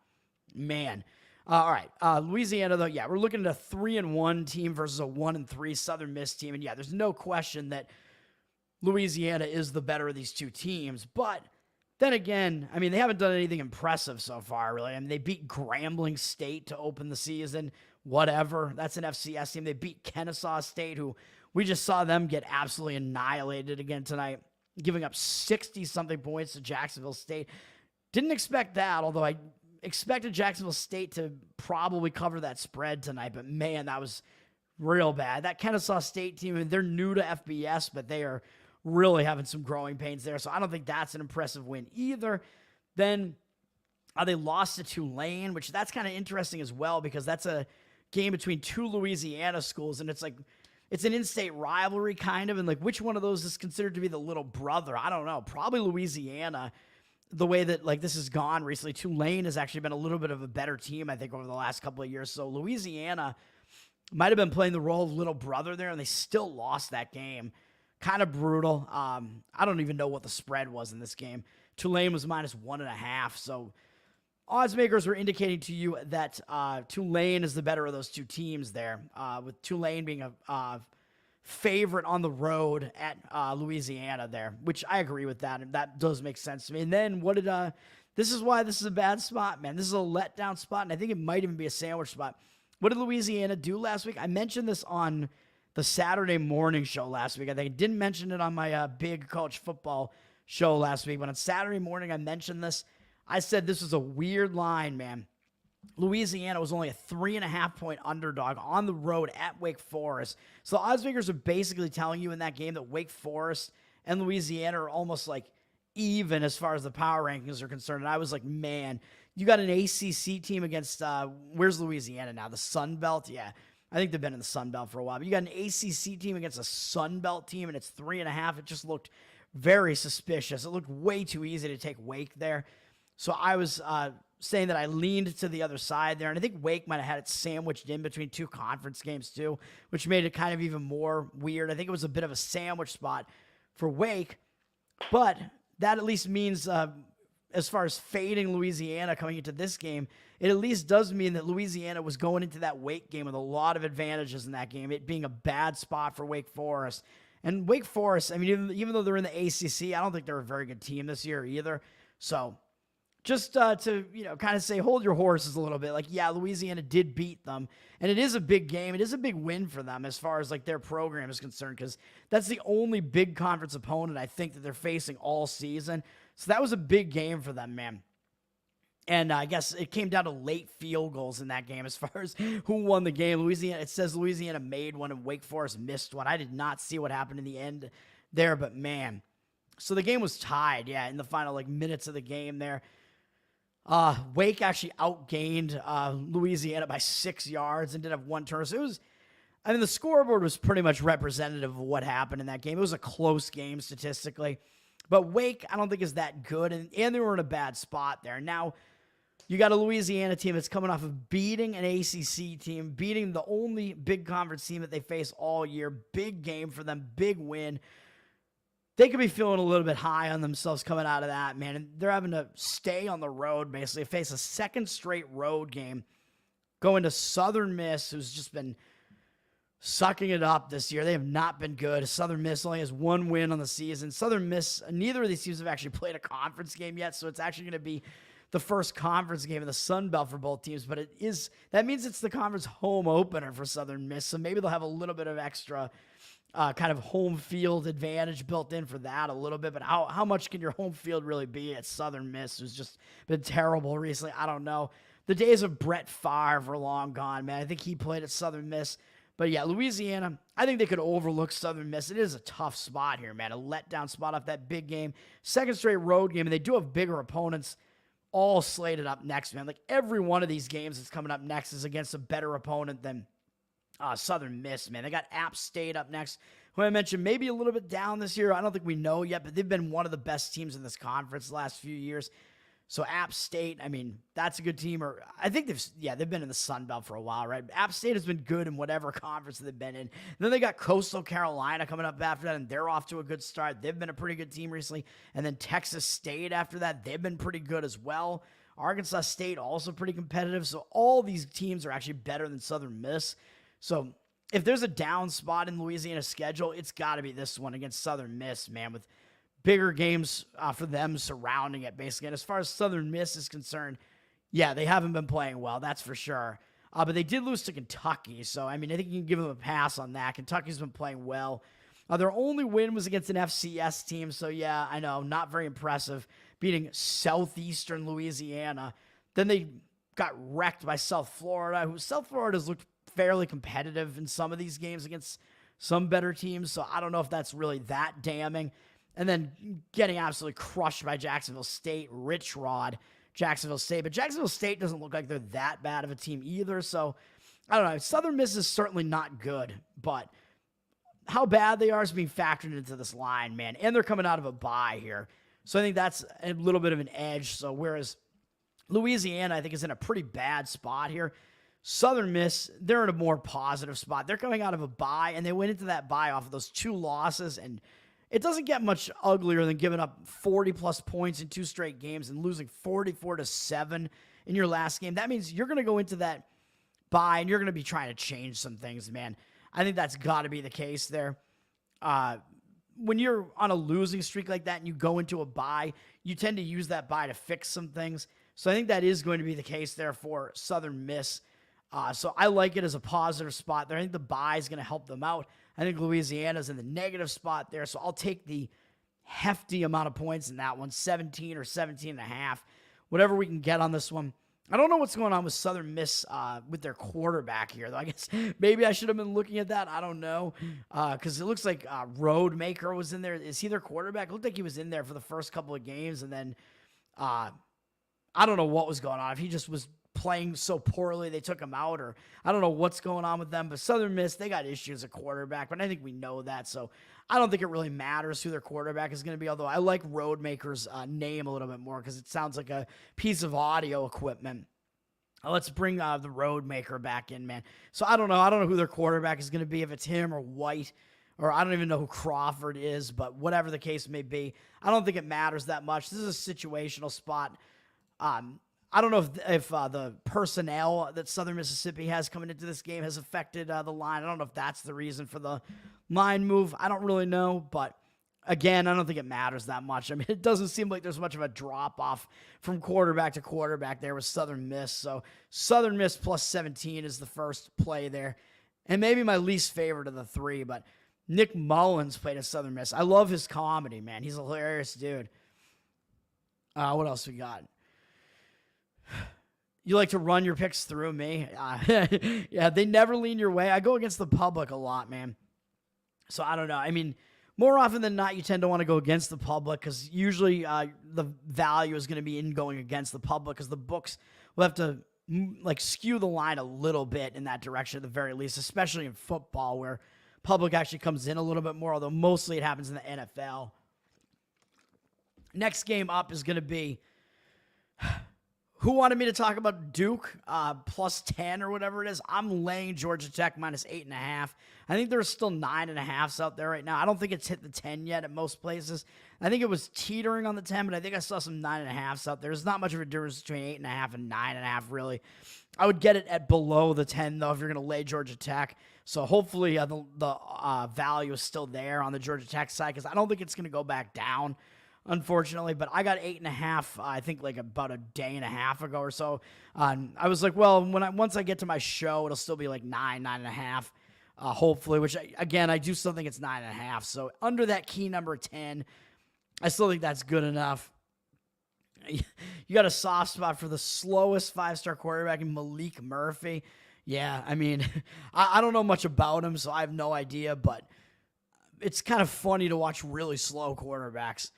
[SPEAKER 1] Man. All right. Louisiana, though, yeah, we're looking at a 3-1 team versus a 1-3 Southern Miss team. And yeah, there's no question that Louisiana is the better of these two teams. But then again, I mean, they haven't done anything impressive so far, really. I mean, they beat Grambling State to open the season. Whatever. That's an FCS team. They beat Kennesaw State, who we just saw them get absolutely annihilated again tonight, giving up 60-something points to Jacksonville State. Didn't expect that, although I expected Jacksonville State to probably cover that spread tonight, but man, that was real bad. That Kennesaw State team, they're new to FBS, but they are really having some growing pains there, so I don't think that's an impressive win either. Then they lost to Tulane, which that's kind of interesting as well, because that's a game between two Louisiana schools, and it's like, it's an in-state rivalry kind of, and like which one of those is considered to be the little brother? I don't know. Probably Louisiana. The way that like this has gone recently, Tulane has actually been a little bit of a better team, I think, over the last couple of years. So Louisiana might have been playing the role of little brother there, and they still lost that game. Kind of brutal. I don't even know what the spread was in this game. Tulane was -1.5. So odds makers were indicating to you that Tulane is the better of those two teams there, with Tulane being a favorite on the road at Louisiana there, which I agree with that, and that does make sense to me. And then this is why this is a bad spot, man. This is a letdown spot, and I think it might even be a sandwich spot. What did Louisiana do last week? I mentioned this on the Saturday morning show last week. I think I didn't mention it on my big college football show last week, but on Saturday morning I mentioned this. I said this was a weird line, man. Louisiana was only a 3.5-point underdog on the road at Wake Forest. So the odds makers are basically telling you in that game that Wake Forest and Louisiana are almost like even as far as the power rankings are concerned. And I was like, man, you got an ACC team against, where's Louisiana now? The Sun Belt? Yeah, I think they've been in the Sun Belt for a while. But you got an ACC team against a Sun Belt team, and it's 3.5. It just looked very suspicious. It looked way too easy to take Wake there. So I was saying that I leaned to the other side there, and I think Wake might have had it sandwiched in between two conference games too, which made it kind of even more weird. I think it was a bit of a sandwich spot for Wake, but that at least means as far as fading Louisiana coming into this game, it at least does mean that Louisiana was going into that Wake game with a lot of advantages in that game, it being a bad spot for Wake Forest. And Wake Forest, I mean, even though they're in the ACC, I don't think they're a very good team this year either. So just to, kind of say, hold your horses a little bit. Like, yeah, Louisiana did beat them, and it is a big game. It is a big win for them as far as, like, their program is concerned, because that's the only big conference opponent I think that they're facing all season. So that was a big game for them, man. And I guess it came down to late field goals in that game as far as who won the game. Louisiana, it says Louisiana made one and Wake Forest missed one. I did not see what happened in the end there, but, man. So the game was tied, yeah, in the final, minutes of the game there. Wake actually outgained Louisiana by 6 yards and did have one turn. So the scoreboard was pretty much representative of what happened in that game. It was a close game statistically. But Wake, I don't think is that good, and they were in a bad spot there. Now, you got a Louisiana team that's coming off of beating an ACC team, beating the only big conference team that they face all year. Big game for them, big win. They could be feeling a little bit high on themselves coming out of that, man. And they're having to stay on the road, basically, face a second straight road game, going to Southern Miss, who's just been sucking it up this year. They have not been good. Southern Miss only has one win on the season. Southern Miss, neither of these teams have actually played a conference game yet, so it's actually going to be the first conference game in the Sun Belt for both teams. But that means it's the conference home opener for Southern Miss, so maybe they'll have a little bit of extra kind of home field advantage built in for that a little bit. But how much can your home field really be at Southern Miss, who's just been terrible recently? I don't know. The days of Brett Favre are long gone, man. I think he played at Southern Miss. But yeah, Louisiana, I think they could overlook Southern Miss. It is a tough spot here, man. A letdown spot off that big game. Second straight road game, and they do have bigger opponents all slated up next, man. Like every one of these games that's coming up next is against a better opponent than Southern Miss, man. They got App State up next, who I mentioned maybe a little bit down this year. I don't think we know yet, but they've been one of the best teams in this conference the last few years. So App State, I mean, that's a good team. Or I think they've been in the Sun Belt for a while, right? App State has been good in whatever conference they've been in. And then they got Coastal Carolina coming up after that, and they're off to a good start. They've been a pretty good team recently. And then Texas State after that, they've been pretty good as well. Arkansas State also pretty competitive. So all these teams are actually better than Southern Miss. So if there's a down spot in Louisiana's schedule, it's got to be this one against Southern Miss, man, with bigger games for them surrounding it, basically. And as far as Southern Miss is concerned, yeah, they haven't been playing well, that's for sure. But they did lose to Kentucky, so, I mean, I think you can give them a pass on that. Kentucky's been playing well. Their only win was against an FCS team, so, yeah, I know, not very impressive, beating Southeastern Louisiana. Then they got wrecked by South Florida, who South Florida's looked fairly competitive in some of these games against some better teams, so I don't know if that's really that damning. And then getting absolutely crushed by Jacksonville State, Rich Rod, Jacksonville State. But Jacksonville State doesn't look like they're that bad of a team either. So, I don't know. Southern Miss is certainly not good. But how bad they are is being factored into this line, man. And they're coming out of a bye here. So I think that's a little bit of an edge. So whereas Louisiana, I think, is in a pretty bad spot here. Southern Miss, they're in a more positive spot. They're coming out of a bye, and they went into that bye off of those 2 losses, and it doesn't get much uglier than giving up 40-plus points in 2 straight games and losing 44-7 in your last game. That means you're going to go into that bye, and you're going to be trying to change some things, man. I think that's got to be the case there. When you're on a losing streak like that and you go into a bye, you tend to use that bye to fix some things. So I think that is going to be the case there for Southern Miss. So I like it as a positive spot there. I think the bye is going to help them out. I think Louisiana's in the negative spot there. So I'll take the hefty amount of points in that one, 17 or 17 and a half, whatever we can get on this one. I don't know what's going on with Southern Miss with their quarterback here, though. I guess maybe I should have been looking at that. I don't know. Because it looks like Roadmaker was in there. Is he their quarterback? It looked like he was in there for the first couple of games. And then I don't know what was going on. If he just was playing so poorly they took him out, or I don't know what's going on with them. But Southern Miss, they got issues at quarterback. But I think we know that. So I don't think it really matters who their quarterback is going to be, although I like Roadmaker's name a little bit more because it sounds like a piece of audio equipment. Let's bring the Roadmaker back in, man. So I don't know. I don't know who their quarterback is going to be, if it's him or White, or I don't even know who Crawford is, but whatever the case may be, I don't think it matters that much. This is a situational spot. I don't know if the personnel that Southern Mississippi has coming into this game has affected the line. I don't know if that's the reason for the line move. I don't really know, but again, I don't think it matters that much. I mean, it doesn't seem like there's much of a drop-off from quarterback to quarterback there with Southern Miss. So Southern Miss plus 17 is the first play there. And maybe my least favorite of the 3, but Nick Mullins played at Southern Miss. I love his comedy, man. He's a hilarious dude. What else we got? You like to run your picks through me. Yeah, they never lean your way. I go against the public a lot, man. So I don't know. I mean, more often than not, you tend to want to go against the public because usually the value is going to be in going against the public because the books will have to skew the line a little bit in that direction at the very least, especially in football where public actually comes in a little bit more, although mostly it happens in the NFL. Next game up is going to be... Who wanted me to talk about Duke plus 10 or whatever it is? I'm laying Georgia Tech minus 8.5. I think there's still 9.5s out there right now. I don't think it's hit the 10 yet at most places. I think it was teetering on the 10, but I think I saw some 9.5s out there. There's not much of a difference between 8.5 and 9.5, really. I would get it at below the 10, though, if you're going to lay Georgia Tech. So hopefully the value is still there on the Georgia Tech side because I don't think it's going to go back down, unfortunately, but I got 8.5, I think like about a day and a half ago or so. I was like, well, once I get to my show, it'll still be like 9.5, hopefully, which again, I do still think it's 9.5. So under that key number 10, I still think that's good enough. You got a soft spot for the slowest 5-star quarterback in Malik Murphy. Yeah, I mean, I don't know much about him, so I have no idea, but it's kind of funny to watch really slow quarterbacks.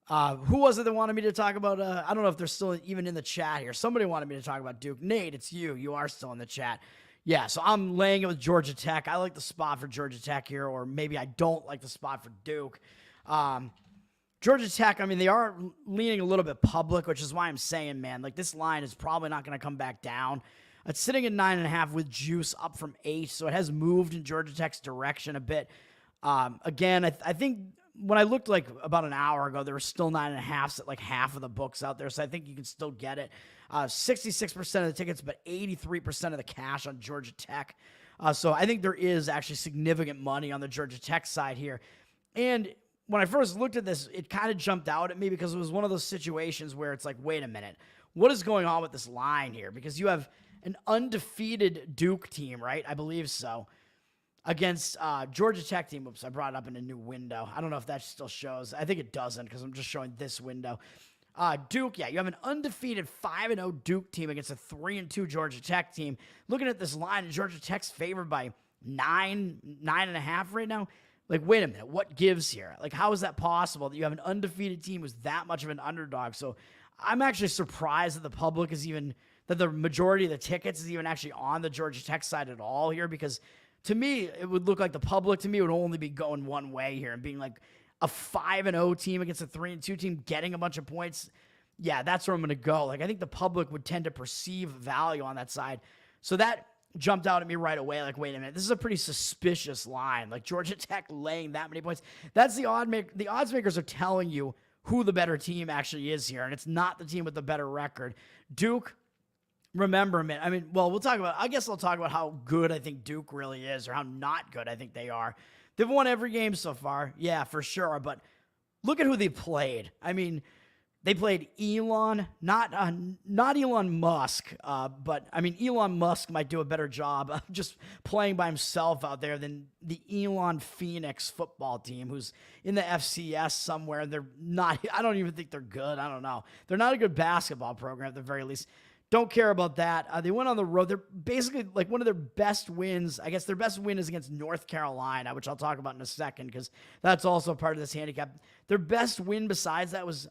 [SPEAKER 1] Who was it that wanted me to talk about? I don't know if they're still even in the chat here. Somebody wanted me to talk about Duke. Nate, it's you. You are still in the chat. Yeah, so I'm laying it with Georgia Tech. I like the spot for Georgia Tech here, or maybe I don't like the spot for Duke. Georgia Tech, I mean, they are leaning a little bit public, which is why I'm saying, man, like this line is probably not going to come back down. It's sitting at 9.5 with juice up from 8, so it has moved in Georgia Tech's direction a bit. Again, I think when I looked like about an hour ago, there were still 9.5s at like half of the books out there, so I think you can still get it. 66% of the tickets, but 83% of the cash on Georgia Tech. So I think there is actually significant money on the Georgia Tech side here. And when I first looked at this, it kind of jumped out at me because it was one of those situations where it's like, wait a minute, what is going on with this line here? Because you have an undefeated Duke team, right? I believe so. Against Georgia Tech team. Oops, I brought it up in a new window. I don't know if that still shows. I think it doesn't because I'm just showing this window. Duke, yeah, you have an undefeated 5-0 Duke team against a 3-2 Georgia Tech team. Looking at this line, Georgia Tech's favored by 9.5 right now. Like, wait a minute, what gives here? Like, how is that possible that you have an undefeated team who's that much of an underdog? So I'm actually surprised that the public is even, that the majority of the tickets is even actually on the Georgia Tech side at all here because to me, it would look like the public to me would only be going one way here and being like a 5-0 team against a 3-2 team getting a bunch of points. Yeah, that's where I'm going to go. Like, I think the public would tend to perceive value on that side. So that jumped out at me right away. Like, wait a minute, this is a pretty suspicious line. Like, Georgia Tech laying that many points. That's the odds makers are telling you who the better team actually is here, and it's not the team with the better record. Duke, remember, man. I mean, well, I guess I'll talk about how good I think Duke really is or how not good I think they are. They've won every game so far. Yeah, for sure. But look at who they played. I mean, they played Elon, not Elon Musk, but I mean, Elon Musk might do a better job of just playing by himself out there than the Elon Phoenix football team, who's in the FCS somewhere. They're not, I don't even think they're good. I don't know. They're not a good basketball program at the very least. Don't care about that. They went on the road. They're basically like one of their best wins. I guess their best win is against North Carolina, which I'll talk about in a second because that's also part of this handicap. Their best win besides that was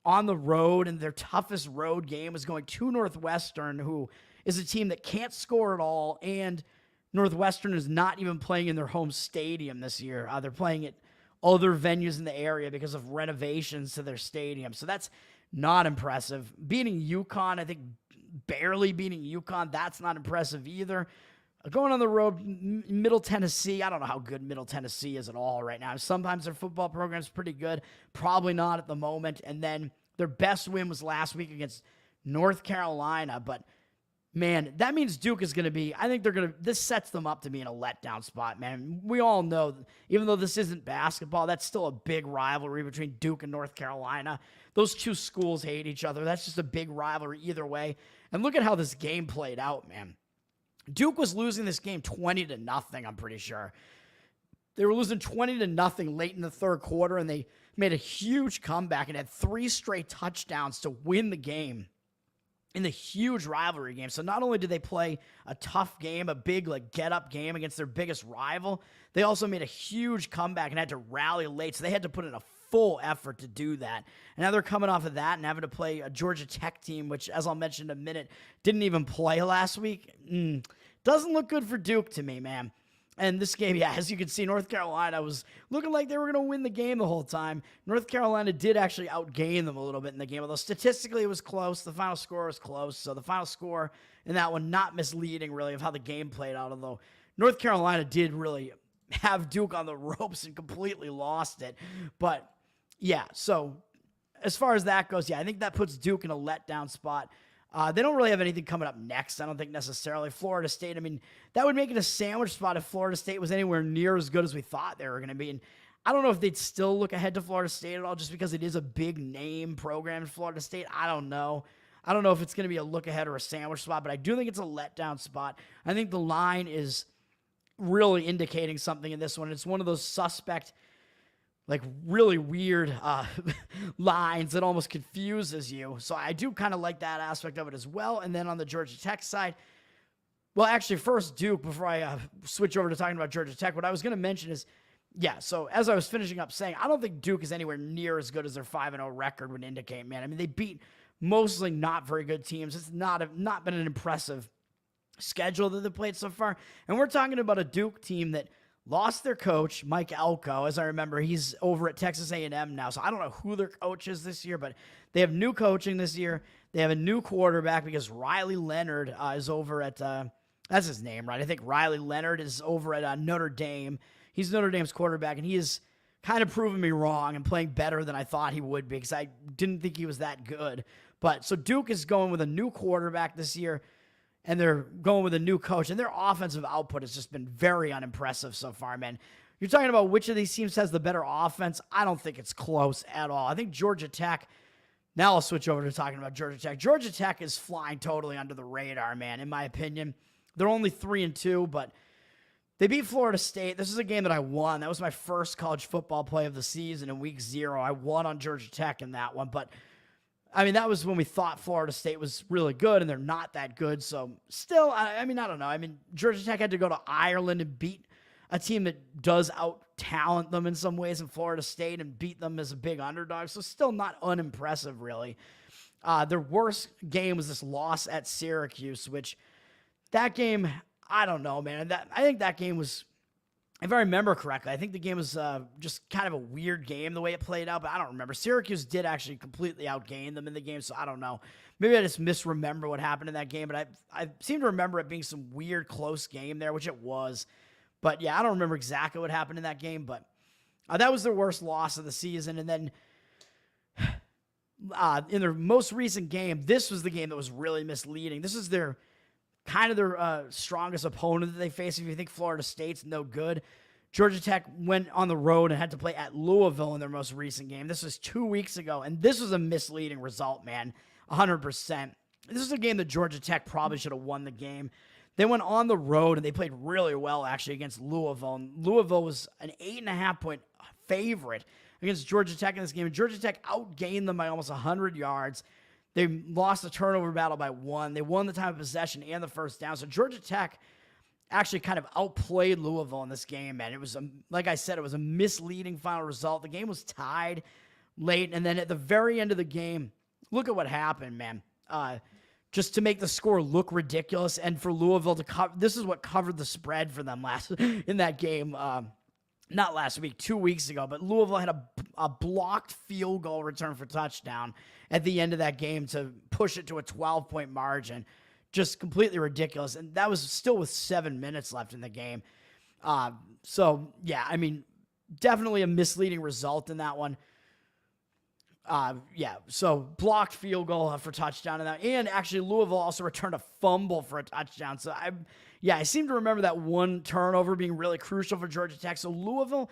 [SPEAKER 1] on the road, and their toughest road game was going to Northwestern, who is a team that can't score at all, and Northwestern is not even playing in their home stadium this year. They're playing at other venues in the area because of renovations to their stadium. So that's not impressive. Beating UConn, I think barely beating UConn, that's not impressive either. Going on the road, Middle Tennessee, I don't know how good Middle Tennessee is at all right now. Sometimes their football program is pretty good, probably not at the moment. And then their best win was last week against North Carolina. But, man, that means Duke is going to be, I think this sets them up to be in a letdown spot, man. We all know, even though this isn't basketball, that's still a big rivalry between Duke and North Carolina. Those two schools hate each other. That's just a big rivalry either way. And look at how this game played out, man. Duke was losing this game 20-0, I'm pretty sure. They were losing 20-0 late in the third quarter, and they made a huge comeback and had 3 straight touchdowns to win the game in the huge rivalry game. So not only did they play a tough game, a big get-up game against their biggest rival, they also made a huge comeback and had to rally late. So they had to put in a full effort to do that. And now they're coming off of that and having to play a Georgia Tech team, which, as I'll mention in a minute, didn't even play last week. Doesn't look good for Duke to me, man. And this game, yeah, as you can see, North Carolina was looking like they were going to win the game the whole time. North Carolina did actually outgain them a little bit in the game, although statistically it was close. The final score was close. So the final score in that one, not misleading really of how the game played out, although North Carolina did really have Duke on the ropes and completely lost it. But yeah, so as far as that goes, yeah, I think that puts Duke in a letdown spot. They don't really have anything coming up next, I don't think necessarily. Florida State, I mean, that would make it a sandwich spot if Florida State was anywhere near as good as we thought they were going to be. And I don't know if they'd still look ahead to Florida State at all just because it is a big name program in Florida State. I don't know. I don't know if it's going to be a look ahead or a sandwich spot, but I do think it's a letdown spot. I think the line is really indicating something in this one. It's one of those suspect, really weird lines that almost confuses you. So I do kind of like that aspect of it as well. And then on the Georgia Tech side, well, actually, first Duke, before I switch over to talking about Georgia Tech, what I was going to mention is, yeah, so as I was finishing up saying, I don't think Duke is anywhere near as good as their 5-0 record would indicate, man. I mean, they beat mostly not very good teams. It's not been an impressive schedule that they've played so far. And we're talking about a Duke team that lost their coach, Mike Elko. As I remember, he's over at Texas A&M now, so I don't know who their coach is this year, but they have new coaching this year. They have a new quarterback because Riley Leonard is over at, that's his name, right? I think Riley Leonard is over at Notre Dame. He's Notre Dame's quarterback, and he is kind of proving me wrong and playing better than I thought he would be because I didn't think he was that good. But so Duke is going with a new quarterback this year, and they're going with a new coach, and their offensive output has just been very unimpressive so far, man. You're talking about which of these teams has the better offense. I don't think it's close at all. I think Georgia Tech, now I'll switch over to talking about Georgia Tech. Georgia Tech is flying totally under the radar, man, in my opinion. They're only 3-2, but they beat Florida State. This is a game that I won. That was my first college football play of the season in week 0. I won on Georgia Tech in that one, but I mean, that was when we thought Florida State was really good, and they're not that good. So still, I don't know. I mean, Georgia Tech had to go to Ireland and beat a team that does out-talent them in some ways in Florida State and beat them as a big underdog. So still not unimpressive, really. Their worst game was this loss at Syracuse, which that game, I don't know, man. I think that game was, if I remember correctly, I think the game was just kind of a weird game the way it played out, but I don't remember. Syracuse did actually completely outgain them in the game, so I don't know. Maybe I just misremember what happened in that game, but I seem to remember it being some weird close game there, which it was. But yeah, I don't remember exactly what happened in that game, but that was their worst loss of the season. And then in their most recent game, this was the game that was really misleading. This is their strongest opponent that they face. If you think Florida State's no good, Georgia Tech went on the road and had to play at Louisville in their most recent game. This was 2 weeks ago, and this was a misleading result, man, 100%. This is a game that Georgia Tech probably should have won the game. They went on the road, and they played really well, actually, against Louisville. And Louisville was an 8.5-point favorite against Georgia Tech in this game. And Georgia Tech outgained them by almost 100 yards. They lost the turnover battle by 1. They won the time of possession and the first down. So Georgia Tech actually kind of outplayed Louisville in this game, man. It was, like I said, it was a misleading final result. The game was tied late, and then at the very end of the game, look at what happened, man. Just to make the score look ridiculous, and for Louisville to cover, this is what covered the spread for them in that game. Not last week, 2 weeks ago, but Louisville had a blocked field goal return for touchdown at the end of that game to push it to a 12-point margin. Just completely ridiculous. And that was still with 7 minutes left in the game. So, yeah, I mean, definitely a misleading result in that one. So blocked field goal for touchdown in that. And actually, Louisville also returned a fumble for a touchdown. So, I seem to remember that one turnover being really crucial for Georgia Tech. So Louisville,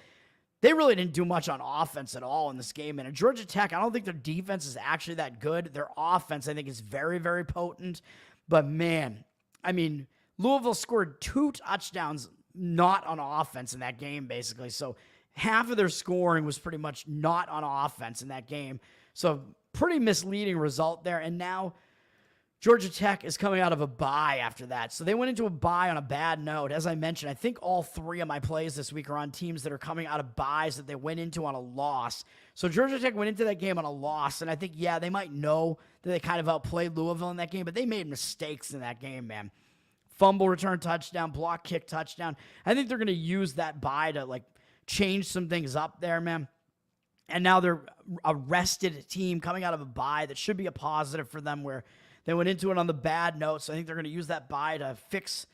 [SPEAKER 1] they really didn't do much on offense at all in this game. And Georgia Tech, I don't think their defense is actually that good. Their offense, I think, is very, very potent. But, man, I mean, Louisville scored 2 touchdowns not on offense in that game, basically. So half of their scoring was pretty much not on offense in that game. So pretty misleading result there. And now Georgia Tech is coming out of a bye after that. So they went into a bye on a bad note. As I mentioned, I think all 3 of my plays this week are on teams that are coming out of byes that they went into on a loss. So Georgia Tech went into that game on a loss, and I think, they might know that they kind of outplayed Louisville in that game, but they made mistakes in that game, man. Fumble return touchdown, block kick touchdown. I think they're going to use that bye to, change some things up there, man. And now they're a rested team coming out of a bye that should be a positive for them, where they went into it on the bad note. So I think they're going to use that bye to fix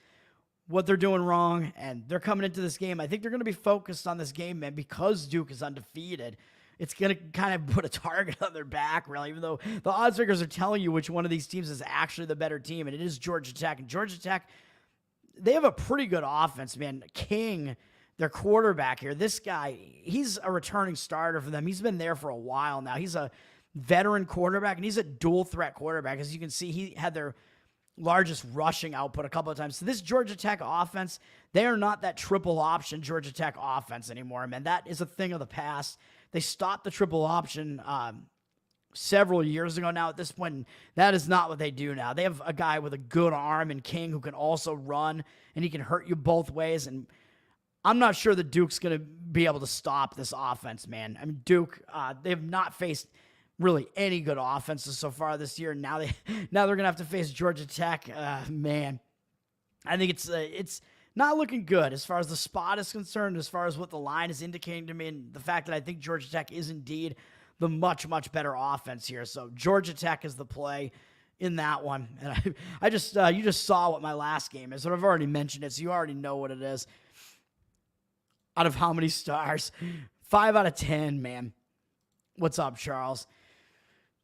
[SPEAKER 1] what they're doing wrong. And they're coming into this game. I think they're going to be focused on this game, man, because Duke is undefeated. It's going to kind of put a target on their back, really, even though the odds makers are telling you which one of these teams is actually the better team, and it is Georgia Tech. And Georgia Tech, they have a pretty good offense, man. King, their quarterback here, this guy, he's a returning starter for them. He's been there for a while now. He's a veteran quarterback, and he's a dual-threat quarterback. As you can see, he had their largest rushing output a couple of times. So this Georgia Tech offense, they are not that triple option Georgia Tech offense anymore, man. That is a thing of the past. They stopped the triple option several years ago now. At this point, that is not what they do now. They have a guy with a good arm in King who can also run, and he can hurt you both ways. And I'm not sure that Duke's going to be able to stop this offense, man. I mean, Duke, they have not faced really any good offenses so far this year. Now they're going to have to face Georgia Tech. Man, I think it's not looking good as far as the spot is concerned, as far as what the line is indicating to me, and the fact that I think Georgia Tech is indeed the much, much better offense here. So Georgia Tech is the play in that one. And I just you just saw what my last game is, but I've already mentioned it, so you already know what it is. Out of how many stars? 5 out of 10, man. What's up, Charles?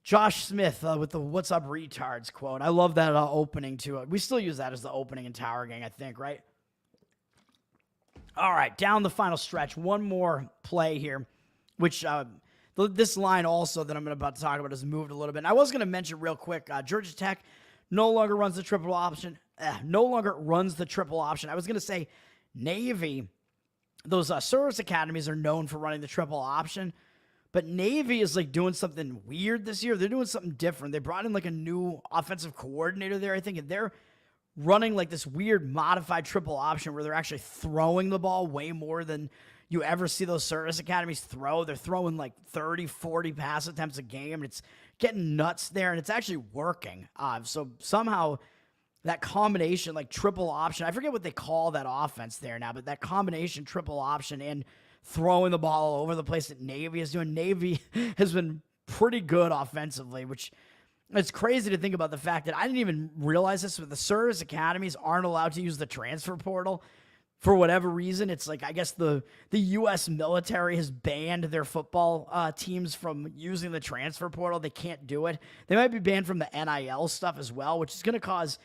[SPEAKER 1] Josh Smith with the "What's up, retards" quote. I love that opening to it. We still use that as the opening in Tower Gang, I think, right? All right, down the final stretch. One more play here, which this line also that I'm about to talk about has moved a little bit. And I was going to mention real quick, Georgia Tech no longer runs the triple option. I was going to say Navy, those service academies are known for running the triple option. But Navy is doing something weird this year. They're doing something different. They brought in a new offensive coordinator there, I think, and they're running this weird modified triple option where they're actually throwing the ball way more than you ever see those service academies throw. They're throwing 30, 40 pass attempts a game, and it's getting nuts there, and it's actually working. So somehow that combination, like triple option. I forget what they call that offense there now, but that combination triple option and throwing the ball all over the place that Navy is doing. Navy has been pretty good offensively, which it's crazy to think about the fact that I didn't even realize this, but the service academies aren't allowed to use the transfer portal for whatever reason. It's like, I guess the U.S. military has banned their football teams from using the transfer portal. They can't do it. They might be banned from the NIL stuff as well, which is going to cause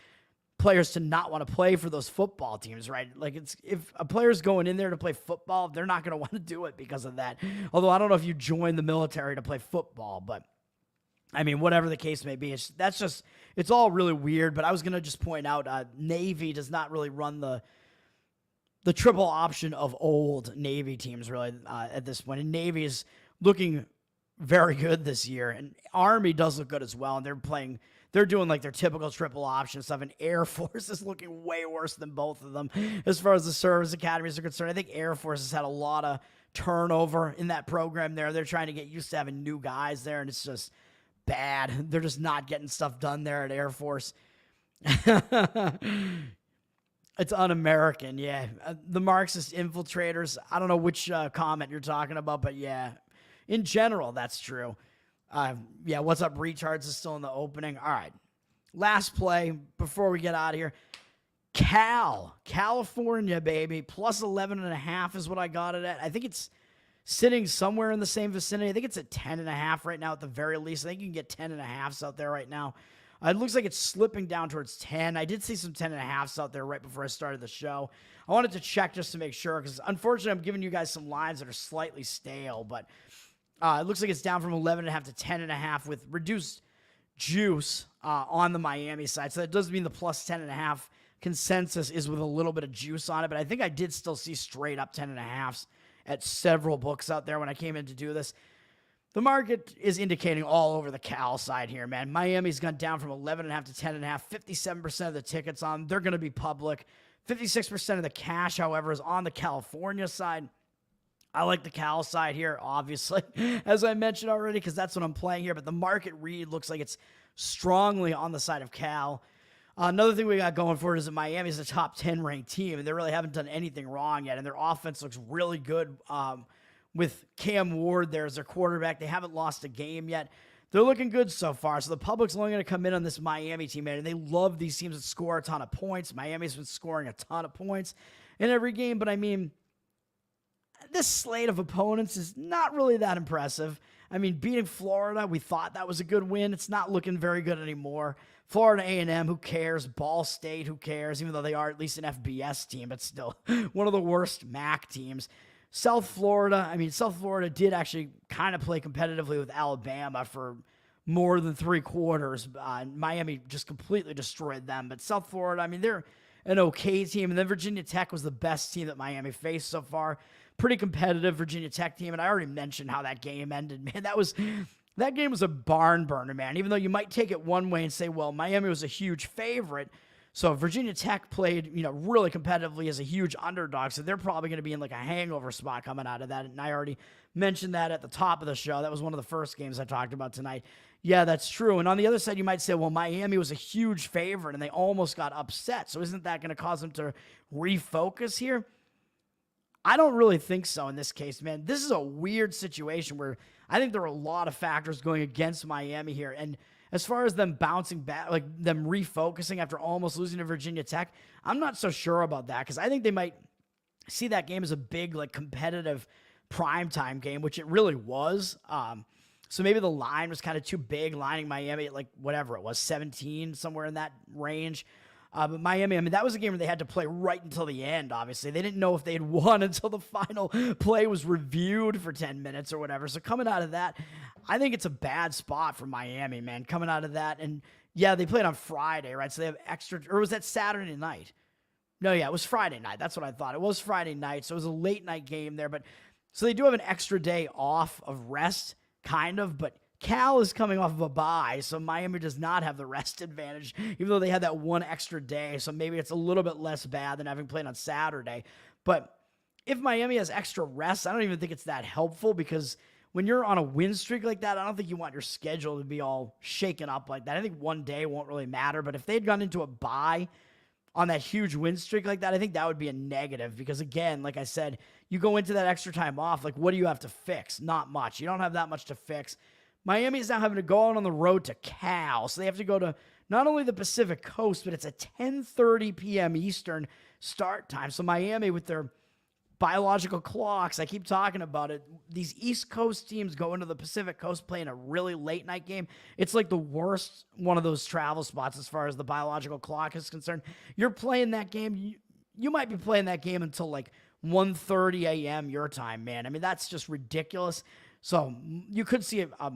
[SPEAKER 1] players to not want to play for those football teams, right? Like, it's, if a player's going in there to play football, they're not going to want to do it because of that. Although I don't know if you join the military to play football, but I mean, whatever the case may be, it's all really weird. But I was going to just point out, Navy does not really run the triple option of old Navy teams really at this point. And Navy is looking very good this year, and Army does look good as well. And they're doing like their typical triple option stuff, and Air Force is looking way worse than both of them as far as the service academies are concerned. I think Air Force has had a lot of turnover in that program there. They're trying to get used to having new guys there, and it's just bad. They're just not getting stuff done there at Air Force. It's un-American, yeah. The Marxist infiltrators, I don't know which comment you're talking about, but yeah, in general, that's true. Yeah, what's up, retards is still in the opening. All right, last play before we get out of here. California, baby, plus 11.5 is what I got it at. I think it's sitting somewhere in the same vicinity. I think it's at 10.5 right now at the very least. I think you can get 10.5s out there right now. It looks like it's slipping down towards 10. I did see some 10.5s out there right before I started the show. I wanted to check just to make sure, because unfortunately I'm giving you guys some lines that are slightly stale, but it looks like it's down from 11.5 to 10.5 with reduced juice on the Miami side. So that does mean the plus 10.5 consensus is with a little bit of juice on it, but I think I did still see straight up 10.5s at several books out there when I came in to do this. The market is indicating all over the Cal side here, man. Miami's gone down from 11.5 to 10.5. 57% of the tickets on, they're going to be public. 56% of the cash, however, is on the California side. I like the Cal side here, obviously, as I mentioned already, because that's what I'm playing here. But the market read looks like it's strongly on the side of Cal. Another thing we got going for it is that Miami's a top 10 ranked team, and they really haven't done anything wrong yet. And their offense looks really good. With Cam Ward there as their quarterback. They haven't lost a game yet. They're looking good so far. So the public's only going to come in on this Miami team, man. And they love these teams that score a ton of points. Miami's been scoring a ton of points in every game. But I mean, this slate of opponents is not really that impressive. I mean, beating Florida, we thought that was a good win. It's not looking very good anymore. Florida A&M, who cares? Ball State, who cares? Even though they are at least an FBS team, it's still one of the worst MAC teams. South Florida did actually kind of play competitively with Alabama for more than 3 quarters. Miami just completely destroyed them. But South Florida, I mean, they're an okay team. And then Virginia Tech was the best team that Miami faced so far. Pretty competitive Virginia Tech team. And I already mentioned how that game ended, man. That game was a barn burner, man. Even though you might take it one way and say, well, Miami was a huge favorite. So Virginia Tech played, really competitively as a huge underdog. So they're probably going to be in like a hangover spot coming out of that. And I already mentioned that at the top of the show. That was one of the first games I talked about tonight. Yeah, that's true. And on the other side, you might say, well, Miami was a huge favorite and they almost got upset. So isn't that going to cause them to refocus here? I don't really think so in this case, man. This is a weird situation where I think there are a lot of factors going against Miami here. And as far as them bouncing back, like them refocusing after almost losing to Virginia Tech, I'm not so sure about that because I think they might see that game as a big, like, competitive primetime game, which it really was. So maybe the line was kind of too big, lining Miami at, like, whatever it was, 17, somewhere in that range. But Miami, I mean, that was a game where they had to play right until the end, obviously. They didn't know if they had won until the final play was reviewed for 10 minutes or whatever. So coming out of that, I think it's a bad spot for Miami, man, coming out of that. And, yeah, they played on Friday, right? So they have extra – or was that Saturday night? No, yeah, it was Friday night. That's what I thought. It was Friday night, so it was a late-night game there. But so they do have an extra day off of rest, kind of, but – Cal is coming off of a bye, so Miami does not have the rest advantage, even though they had that one extra day, so maybe it's a little bit less bad than having played on Saturday. But if Miami has extra rest, I don't even think it's that helpful because when you're on a win streak like that, I don't think you want your schedule to be all shaken up like that. I think one day won't really matter, but if they'd gone into a bye on that huge win streak like that, I think that would be a negative because, again, like I said, you go into that extra time off, like what do you have to fix? Not much. You don't have that much to fix. Miami is now having to go out on the road to Cal, so they have to go to not only the Pacific Coast, but it's a 10:30 p.m. Eastern start time. So Miami with their biological clocks, I keep talking about it. These East Coast teams go into the Pacific Coast playing a really late night game. It's like the worst one of those travel spots as far as the biological clock is concerned. You're playing that game, you might be playing that game until like 1:30 a.m. your time, man. I mean, that's just ridiculous. So you could see a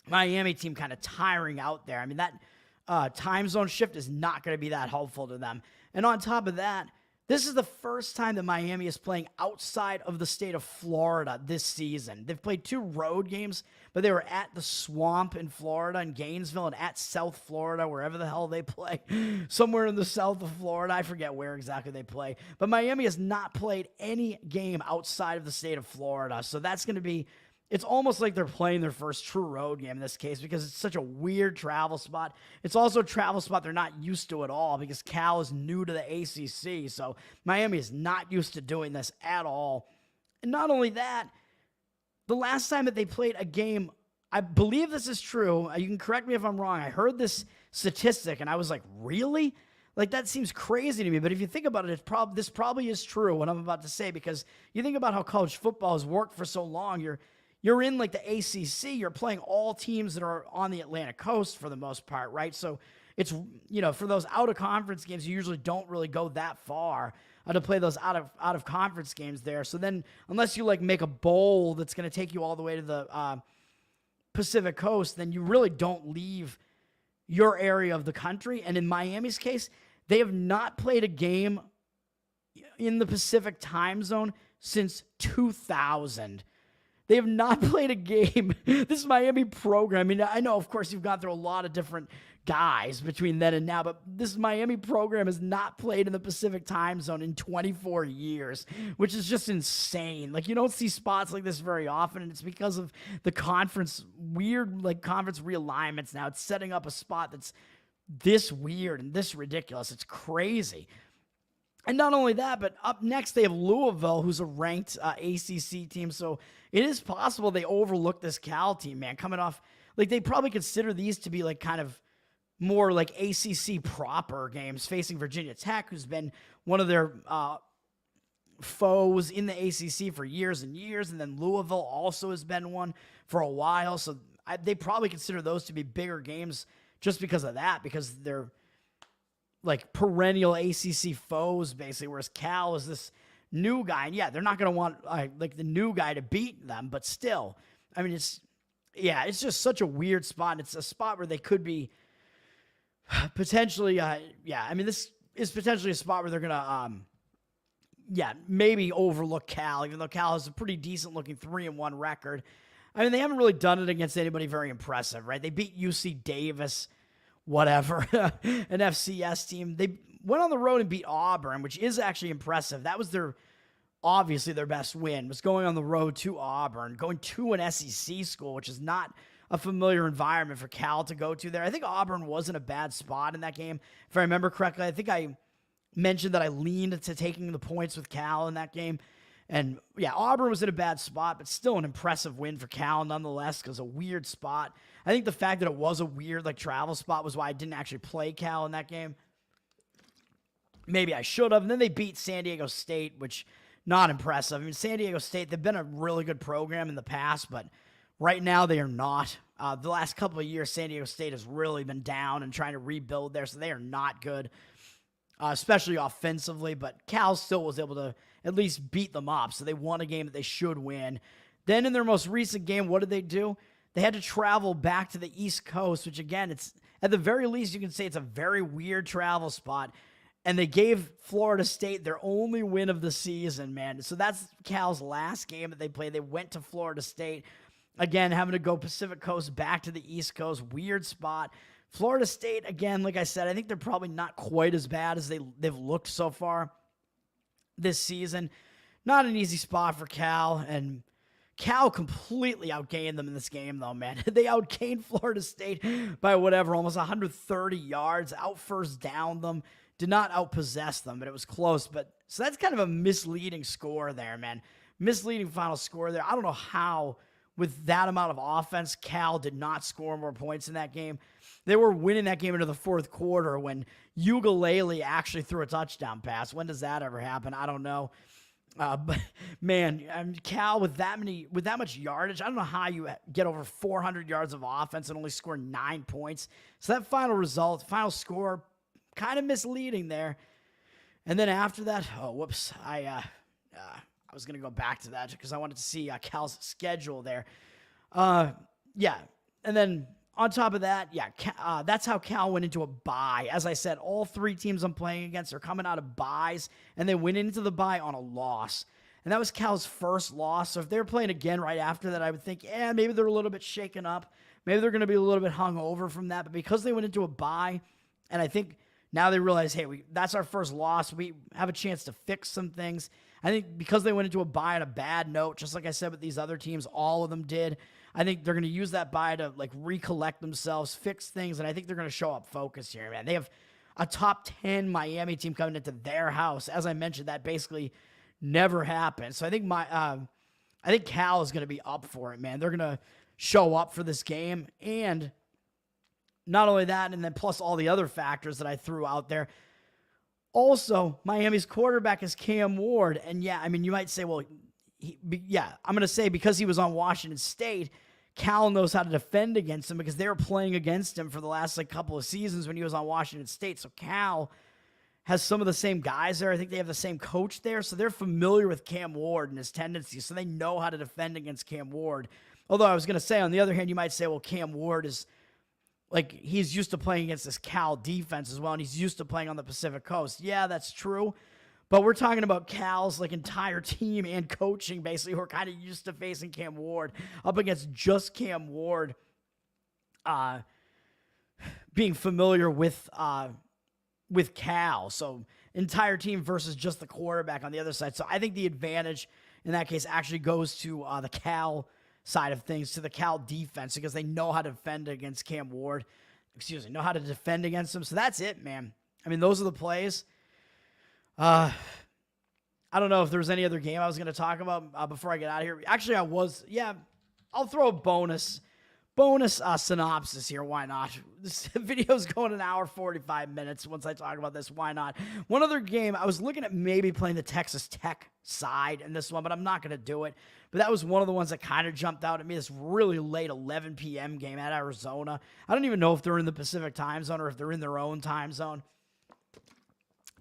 [SPEAKER 1] Miami team kind of tiring out there. I mean, that time zone shift is not going to be that helpful to them. And on top of that, this is the first time that Miami is playing outside of the state of Florida this season. They've played 2 road games, but they were at the Swamp in Florida and Gainesville and at South Florida, wherever the hell they play. Somewhere in the south of Florida. I forget where exactly they play. But Miami has not played any game outside of the state of Florida. So that's going to be... It's almost like they're playing their first true road game in this case because it's such a weird travel spot. It's also a travel spot they're not used to at all because Cal is new to the ACC. So Miami is not used to doing this at all. And not only that, the last time that they played a game, I believe this is true. You can correct me if I'm wrong. I heard this statistic and I was like, really? Like, that seems crazy to me. But if you think about it, this probably is true, what I'm about to say, because you think about how college football has worked for so long. You're in like the ACC, you're playing all teams that are on the Atlantic coast for the most part, right? So it's, for those out-of-conference games, you usually don't really go that far to play those out-of-conference games there. So then, unless you like make a bowl that's going to take you all the way to the Pacific Coast, then you really don't leave your area of the country. And in Miami's case, they have not played a game in the Pacific time zone since 2000. They have not played a game. This Miami program, I mean, I know, of course, you've gone through a lot of different guys between then and now, but this Miami program has not played in the Pacific time zone in 24 years, which is just insane. Like, you don't see spots like this very often, and it's because of the conference realignments now. It's setting up a spot that's this weird and this ridiculous. It's crazy. And not only that, but up next they have Louisville, who's a ranked ACC team. So it is possible they overlook this Cal team, man, coming off. Like, they probably consider these to be like kind of more like ACC proper games, facing Virginia Tech, who's been one of their foes in the ACC for years and years. And then Louisville also has been one for a while. So they probably consider those to be bigger games just because of that, because they're like perennial ACC foes, basically, whereas Cal is this new guy. And yeah, they're not going to want like the new guy to beat them, but still, I mean, it's just such a weird spot. It's a spot where they could be potentially, I mean, this is potentially a spot where they're going to, maybe overlook Cal, even though Cal has a pretty decent looking 3-1 record. I mean, they haven't really done it against anybody very impressive, right? They beat UC Davis, whatever, an FCS team. They went on the road and beat Auburn, which is actually impressive. That was obviously their best win, was going on the road to Auburn, going to an SEC school, which is not a familiar environment for Cal to go to there. I think Auburn wasn't a bad spot in that game. If I remember correctly, I think I mentioned that I leaned to taking the points with Cal in that game. And yeah, Auburn was in a bad spot, but still an impressive win for Cal nonetheless, because a weird spot. I think the fact that it was a weird travel spot was why I didn't actually play Cal in that game. Maybe I should have. And then they beat San Diego State, which not impressive. I mean, San Diego State, they've been a really good program in the past, but right now they are not. The last couple of years, San Diego State has really been down and trying to rebuild there, so they are not good, especially offensively. But Cal still was able to at least beat them up, so they won a game that they should win. Then in their most recent game, what did they do? They had to travel back to the East Coast, which, again, it's at the very least, you can say it's a very weird travel spot. And they gave Florida State their only win of the season, man. So that's Cal's last game that they played. They went to Florida State. Again, having to go Pacific Coast back to the East Coast. Weird spot. Florida State, again, like I said, I think they're probably not quite as bad as they've looked so far this season. Not an easy spot for Cal. And Cal completely outgained them in this game, though, man. They outgained Florida State by whatever, almost 130 yards, out first down them, did not outpossess them, but it was close. But so that's kind of a misleading score there, man. Misleading final score there. I don't know how, with that amount of offense, Cal did not score more points in that game. They were winning that game into the fourth quarter when Ukulele actually threw a touchdown pass. When does that ever happen? I don't know. But man, Cal with that much yardage, I don't know how you get over 400 yards of offense and only score 9 points. So that final score, kind of misleading there. And then after that, I was gonna go back to that because I wanted to see Cal's schedule there. And then on top of that, that's how Cal went into a bye. As I said, all 3 teams I'm playing against are coming out of byes, and they went into the bye on a loss. And that was Cal's first loss. So if they're playing again right after that, I would think, maybe they're a little bit shaken up. Maybe they're going to be a little bit hungover from that. But because they went into a bye, and I think now they realize, hey, that's our first loss. We have a chance to fix some things. I think because they went into a bye on a bad note, just like I said with these other teams, all of them did. I think they're going to use that bye to recollect themselves, fix things, and I think they're going to show up focused here, man. They have a top 10 Miami team coming into their house. As I mentioned, that basically never happened. So I think Cal is going to be up for it, man. They're going to show up for this game, and not only that, and then plus all the other factors that I threw out there. Also, Miami's quarterback is Cam Ward, and you might say, well, I'm going to say because he was on Washington State, Cal knows how to defend against him because they were playing against him for the last couple of seasons when he was on Washington State. So Cal has some of the same guys there. I think they have the same coach there. So they're familiar with Cam Ward and his tendencies. So they know how to defend against Cam Ward. Although I was going to say, on the other hand, you might say, well, Cam Ward is he's used to playing against this Cal defense as well. And he's used to playing on the Pacific Coast. Yeah, that's true. But we're talking about Cal's entire team and coaching basically who are kind of used to facing Cam Ward up against just Cam Ward being familiar with Cal. So entire team versus just the quarterback on the other side. So I think the advantage in that case actually goes to the Cal side of things, to the Cal defense, because they know how to defend against Cam Ward. Know how to defend against him. So that's it, man. I mean, those are the plays. I don't know if there was any other game I was going to talk about before I get out of here. Actually, I'll throw a bonus synopsis here. Why not? This video's going an hour 45 minutes once I talk about this. Why not? One other game, I was looking at maybe playing the Texas Tech side in this one, but I'm not going to do it. But that was one of the ones that kind of jumped out at me, this really late 11 p.m. game at Arizona. I don't even know if they're in the Pacific time zone or if they're in their own time zone.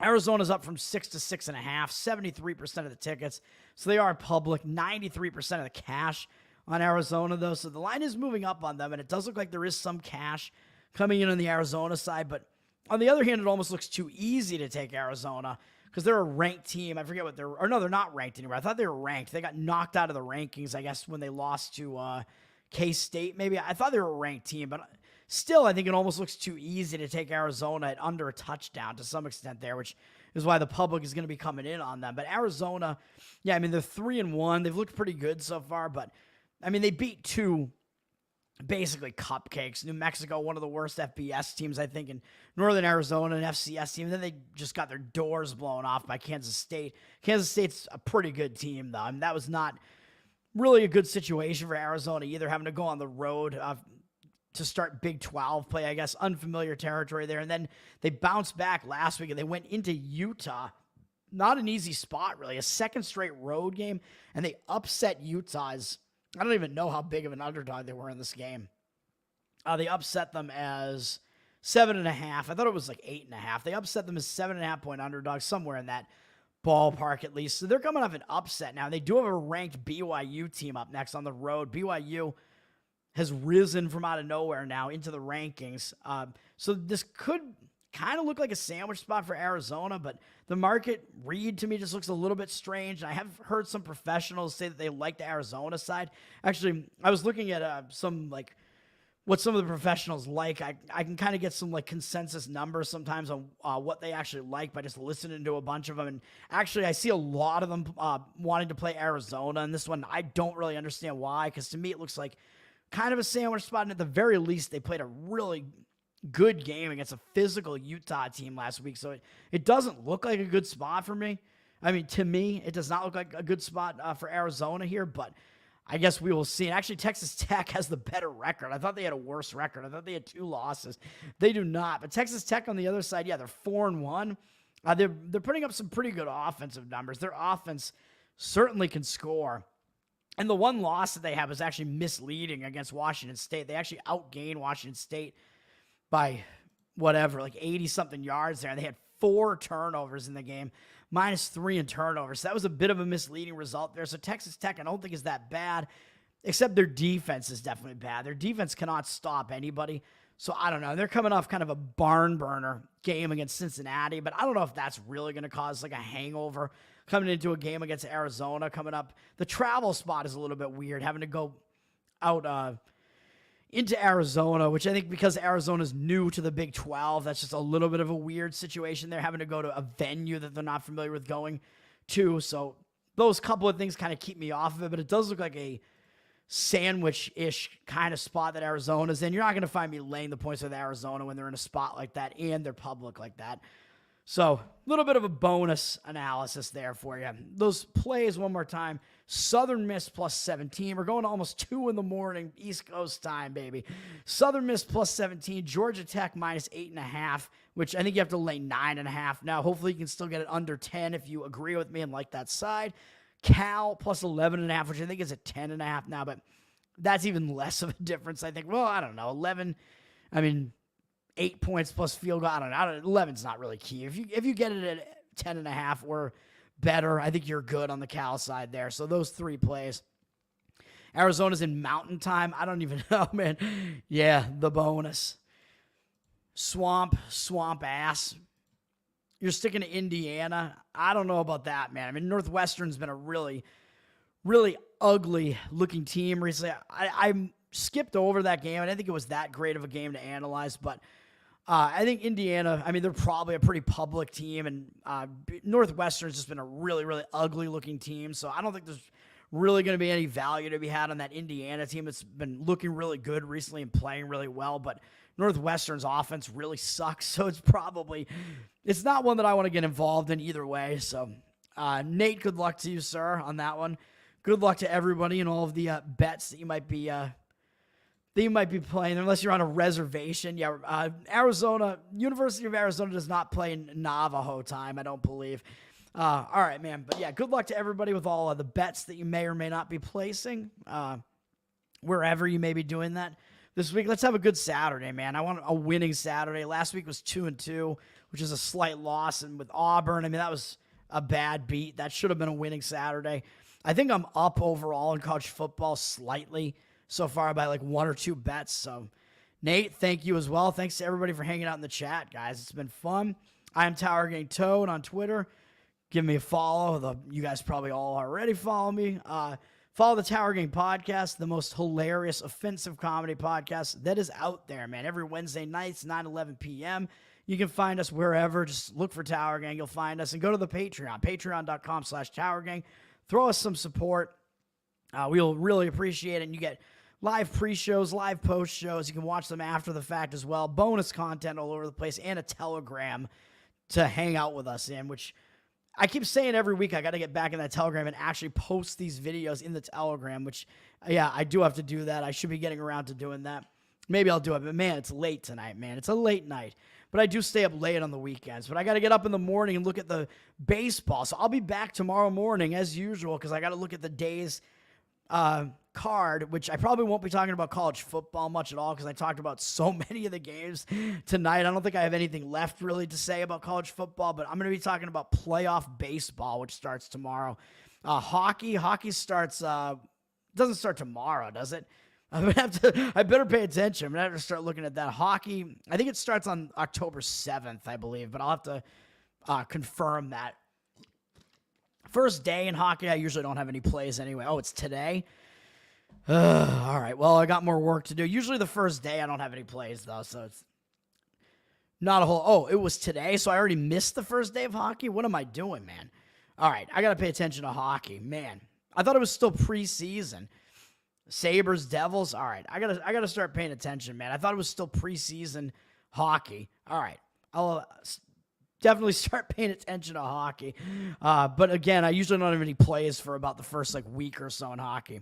[SPEAKER 1] Arizona's up from 6 to 6.5, 73% of the tickets. So they are public, 93% of the cash on Arizona, though. So the line is moving up on them, and it does look like there is some cash coming in on the Arizona side. But on the other hand, it almost looks too easy to take Arizona because they're a ranked team. I forget what they're – or no, they're not ranked anymore. I thought they were ranked. They got knocked out of the rankings, I guess, when they lost to K-State maybe. I thought they were a ranked team, but – still, I think it almost looks too easy to take Arizona at under a touchdown to some extent there, which is why the public is going to be coming in on them. But Arizona, they're 3-1. They've looked pretty good so far, but, they beat 2 basically cupcakes. New Mexico, one of the worst FBS teams, I think, in Northern Arizona, an FCS team. And then they just got their doors blown off by Kansas State. Kansas State's a pretty good team, though. That was not really a good situation for Arizona either, having to go on the road to start Big 12 play, I guess, unfamiliar territory there. And then they bounced back last week and they went into Utah. Not an easy spot, really. A second straight road game, and they upset Utah's. I don't even know how big of an underdog they were in this game. They upset them as 7.5. I thought it was 8.5. They upset them as 7.5-point underdogs, somewhere in that ballpark at least. So they're coming off an upset now. They do have a ranked BYU team up next on the road. BYU has risen from out of nowhere now into the rankings. So this could kind of look like a sandwich spot for Arizona, but the market read to me just looks a little bit strange. And I have heard some professionals say that they like the Arizona side. Actually, I was looking at some what some of the professionals like. I can kind of get some like consensus numbers sometimes on what they actually like by just listening to a bunch of them. And actually, I see a lot of them wanting to play Arizona. And this one, I don't really understand why, because to me, it looks like kind of a sandwich spot. And at the very least, they played a really good game against a physical Utah team last week. So it doesn't look like a good spot for me. I mean, to me, it does not look like a good spot for Arizona here, but I guess we will see. And actually, Texas Tech has the better record. I thought they had a worse record. I thought they had 2 losses. They do not. But Texas Tech on the other side, yeah, they're 4-1. They're putting up some pretty good offensive numbers. Their offense certainly can score. And the one loss that they have is actually misleading against Washington State. They actually outgained Washington State by whatever, like 80-something yards there. They had 4 turnovers in the game, -3 in turnovers. So that was a bit of a misleading result there. So Texas Tech, I don't think is that bad, except their defense is definitely bad. Their defense cannot stop anybody. So I don't know. They're coming off kind of a barn burner game against Cincinnati, but I don't know if that's really going to cause like a hangover coming into a game against Arizona coming up. The travel spot is a little bit weird, having to go out into Arizona, which I think because Arizona's new to the Big 12, that's just a little bit of a weird situation. They're having to go to a venue that they're not familiar with going to. So those couple of things kind of keep me off of it, but it does look like a sandwich-ish kind of spot that Arizona's in. You're not going to find me laying the points with Arizona when they're in a spot like that and they're public like that. So a little bit of a bonus analysis there for you. Those plays one more time. Southern Miss +17. We're going to almost 2 in the morning, East Coast time, baby. Southern Miss +17. Georgia Tech -8.5, which I think you have to lay 9.5. Now, hopefully you can still get it under 10 if you agree with me and like that side. Cal +11.5, which I think is at 10.5 now, but that's even less of a difference, I think. Well, I don't know. 11, I mean, 8 points plus field goal. I don't know. 11's not really key. If you get it at 10.5 or better, I think you're good on the Cal side there. So those 3 plays. Arizona's in Mountain Time. I don't even know, man. Yeah, the bonus. Swamp ass. You're sticking to Indiana. I don't know about that, man. I mean, Northwestern's been a really, really ugly looking team recently. I skipped over that game. I didn't think it was that great of a game to analyze, but I think Indiana, I mean, they're probably a pretty public team, and Northwestern's just been a really, really ugly looking team. So I don't think there's really going to be any value to be had on that Indiana team. It's been looking really good recently and playing really well, but Northwestern's offense really sucks. So it's not one that I want to get involved in either way. So Nate, good luck to you, sir, on that one. Good luck to everybody and all of the bets that you might be playing, unless you're on a reservation. Yeah, Arizona, University of Arizona does not play in Navajo time, I don't believe. All right, man. But yeah, good luck to everybody with all of the bets that you may or may not be placing, wherever you may be doing that this week. Let's have a good Saturday, man. I want a winning Saturday. Last week was 2-2, which is a slight loss. And with Auburn, I mean, that was a bad beat. That should have been a winning Saturday. I think I'm up overall in college football slightly so far by like 1 or 2 bets. So, Nate, thank you as well. Thanks to everybody for hanging out in the chat, guys. It's been fun. I am Tower Gang Toad on Twitter. Give me a follow. You guys probably all already follow me. Follow the Tower Gang Podcast, the most hilarious offensive comedy podcast that is out there, man. Every Wednesday nights, 9-11 p.m. You can find us wherever. Just look for Tower Gang. You'll find us. And go to the Patreon, patreon.com/Tower Gang. Throw us some support. We'll really appreciate it. And you get live pre-shows, live post-shows. You can watch them after the fact as well. Bonus content all over the place. And a Telegram to hang out with us in, which I keep saying every week I got to get back in that Telegram and actually post these videos in the Telegram, which, yeah, I do have to do that. I should be getting around to doing that. Maybe I'll do it, but man, it's late tonight, man. It's a late night. But I do stay up late on the weekends. But I got to get up in the morning and look at the baseball. So I'll be back tomorrow morning as usual because I got to look at the day's card, which I probably won't be talking about college football much at all because I talked about so many of the games tonight. I don't think I have anything left really to say about college football, but I'm going to be talking about playoff baseball, which starts tomorrow. Hockey starts, doesn't start tomorrow, does it? I better pay attention. I'm going to have to start looking at that. Hockey, I think it starts on October 7th, I believe, but I'll have to confirm that. First day in hockey, I usually don't have any plays anyway. Oh, it's today? All right. Well, I got more work to do. Usually the first day I don't have any plays, though, so it's not a whole. Oh, it was today, so I already missed the first day of hockey? What am I doing, man? All right. I got to pay attention to hockey. Man, I thought it was still preseason. Sabres, Devils. All right. I gotta start paying attention, man. I thought it was still preseason hockey. All right. I'll definitely start paying attention to hockey. But again, I usually don't have any plays for about the first week or so in hockey.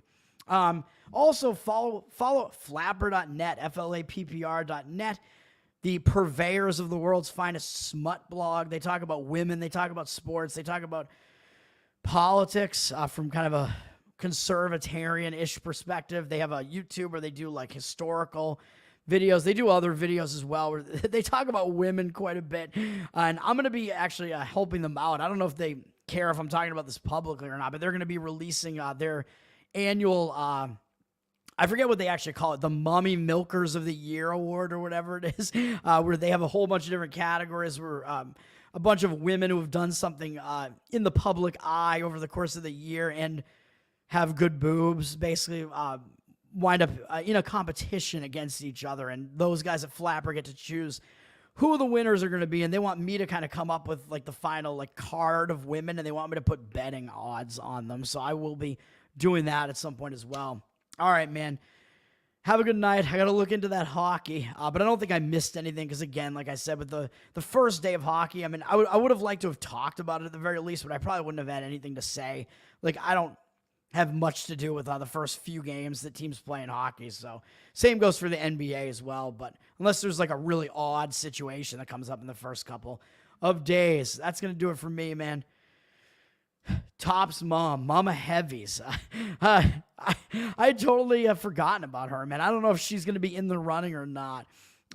[SPEAKER 1] Also follow flapper.net, FLAPPR.net, the purveyors of the world's finest smut blog. They talk about women, they talk about sports, they talk about politics from kind of a conservatarian-ish perspective. They have a YouTube where they do historical videos. They do other videos as well where they talk about women quite a bit. And I'm going to be actually helping them out. I don't know if they care if I'm talking about this publicly or not, but they're going to be releasing their annual, I forget what they actually call it, the Mommy Milkers of the Year Award or whatever it is, where they have a whole bunch of different categories where a bunch of women who have done something in the public eye over the course of the year and have good boobs, basically wind up in a competition against each other. And those guys at Flapper get to choose who the winners are going to be. And they want me to kind of come up with the final card of women, and they want me to put betting odds on them. So I will be doing that at some point as well. All right, man. Have a good night. I got to look into that hockey, but I don't think I missed anything because, again, like I said, with the first day of hockey, I mean, I would have liked to have talked about it at the very least, but I probably wouldn't have had anything to say. I don't have much to do with the first few games that teams play in hockey. So same goes for the NBA as well. But unless there's a really odd situation that comes up in the first couple of days, that's going to do it for me, man. Top's mom, Mama Heavies. I totally have forgotten about her, man. I don't know if she's going to be in the running or not.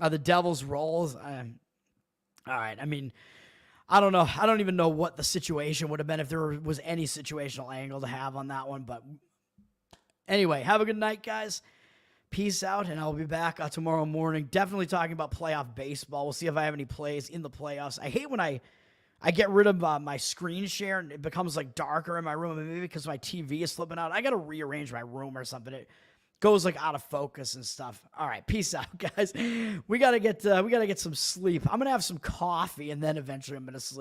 [SPEAKER 1] The Devils rolls. All right. I mean, I don't know. I don't even know what the situation would have been if there was any situational angle to have on that one. But anyway, have a good night, guys. Peace out, and I'll be back tomorrow morning. Definitely talking about playoff baseball. We'll see if I have any plays in the playoffs. I hate when I get rid of my screen share and it becomes darker in my room. Maybe because my TV is slipping out. I got to rearrange my room or something. It goes out of focus and stuff. All right, peace out, guys. We gotta get some sleep. I'm gonna have some coffee and then eventually I'm gonna sleep.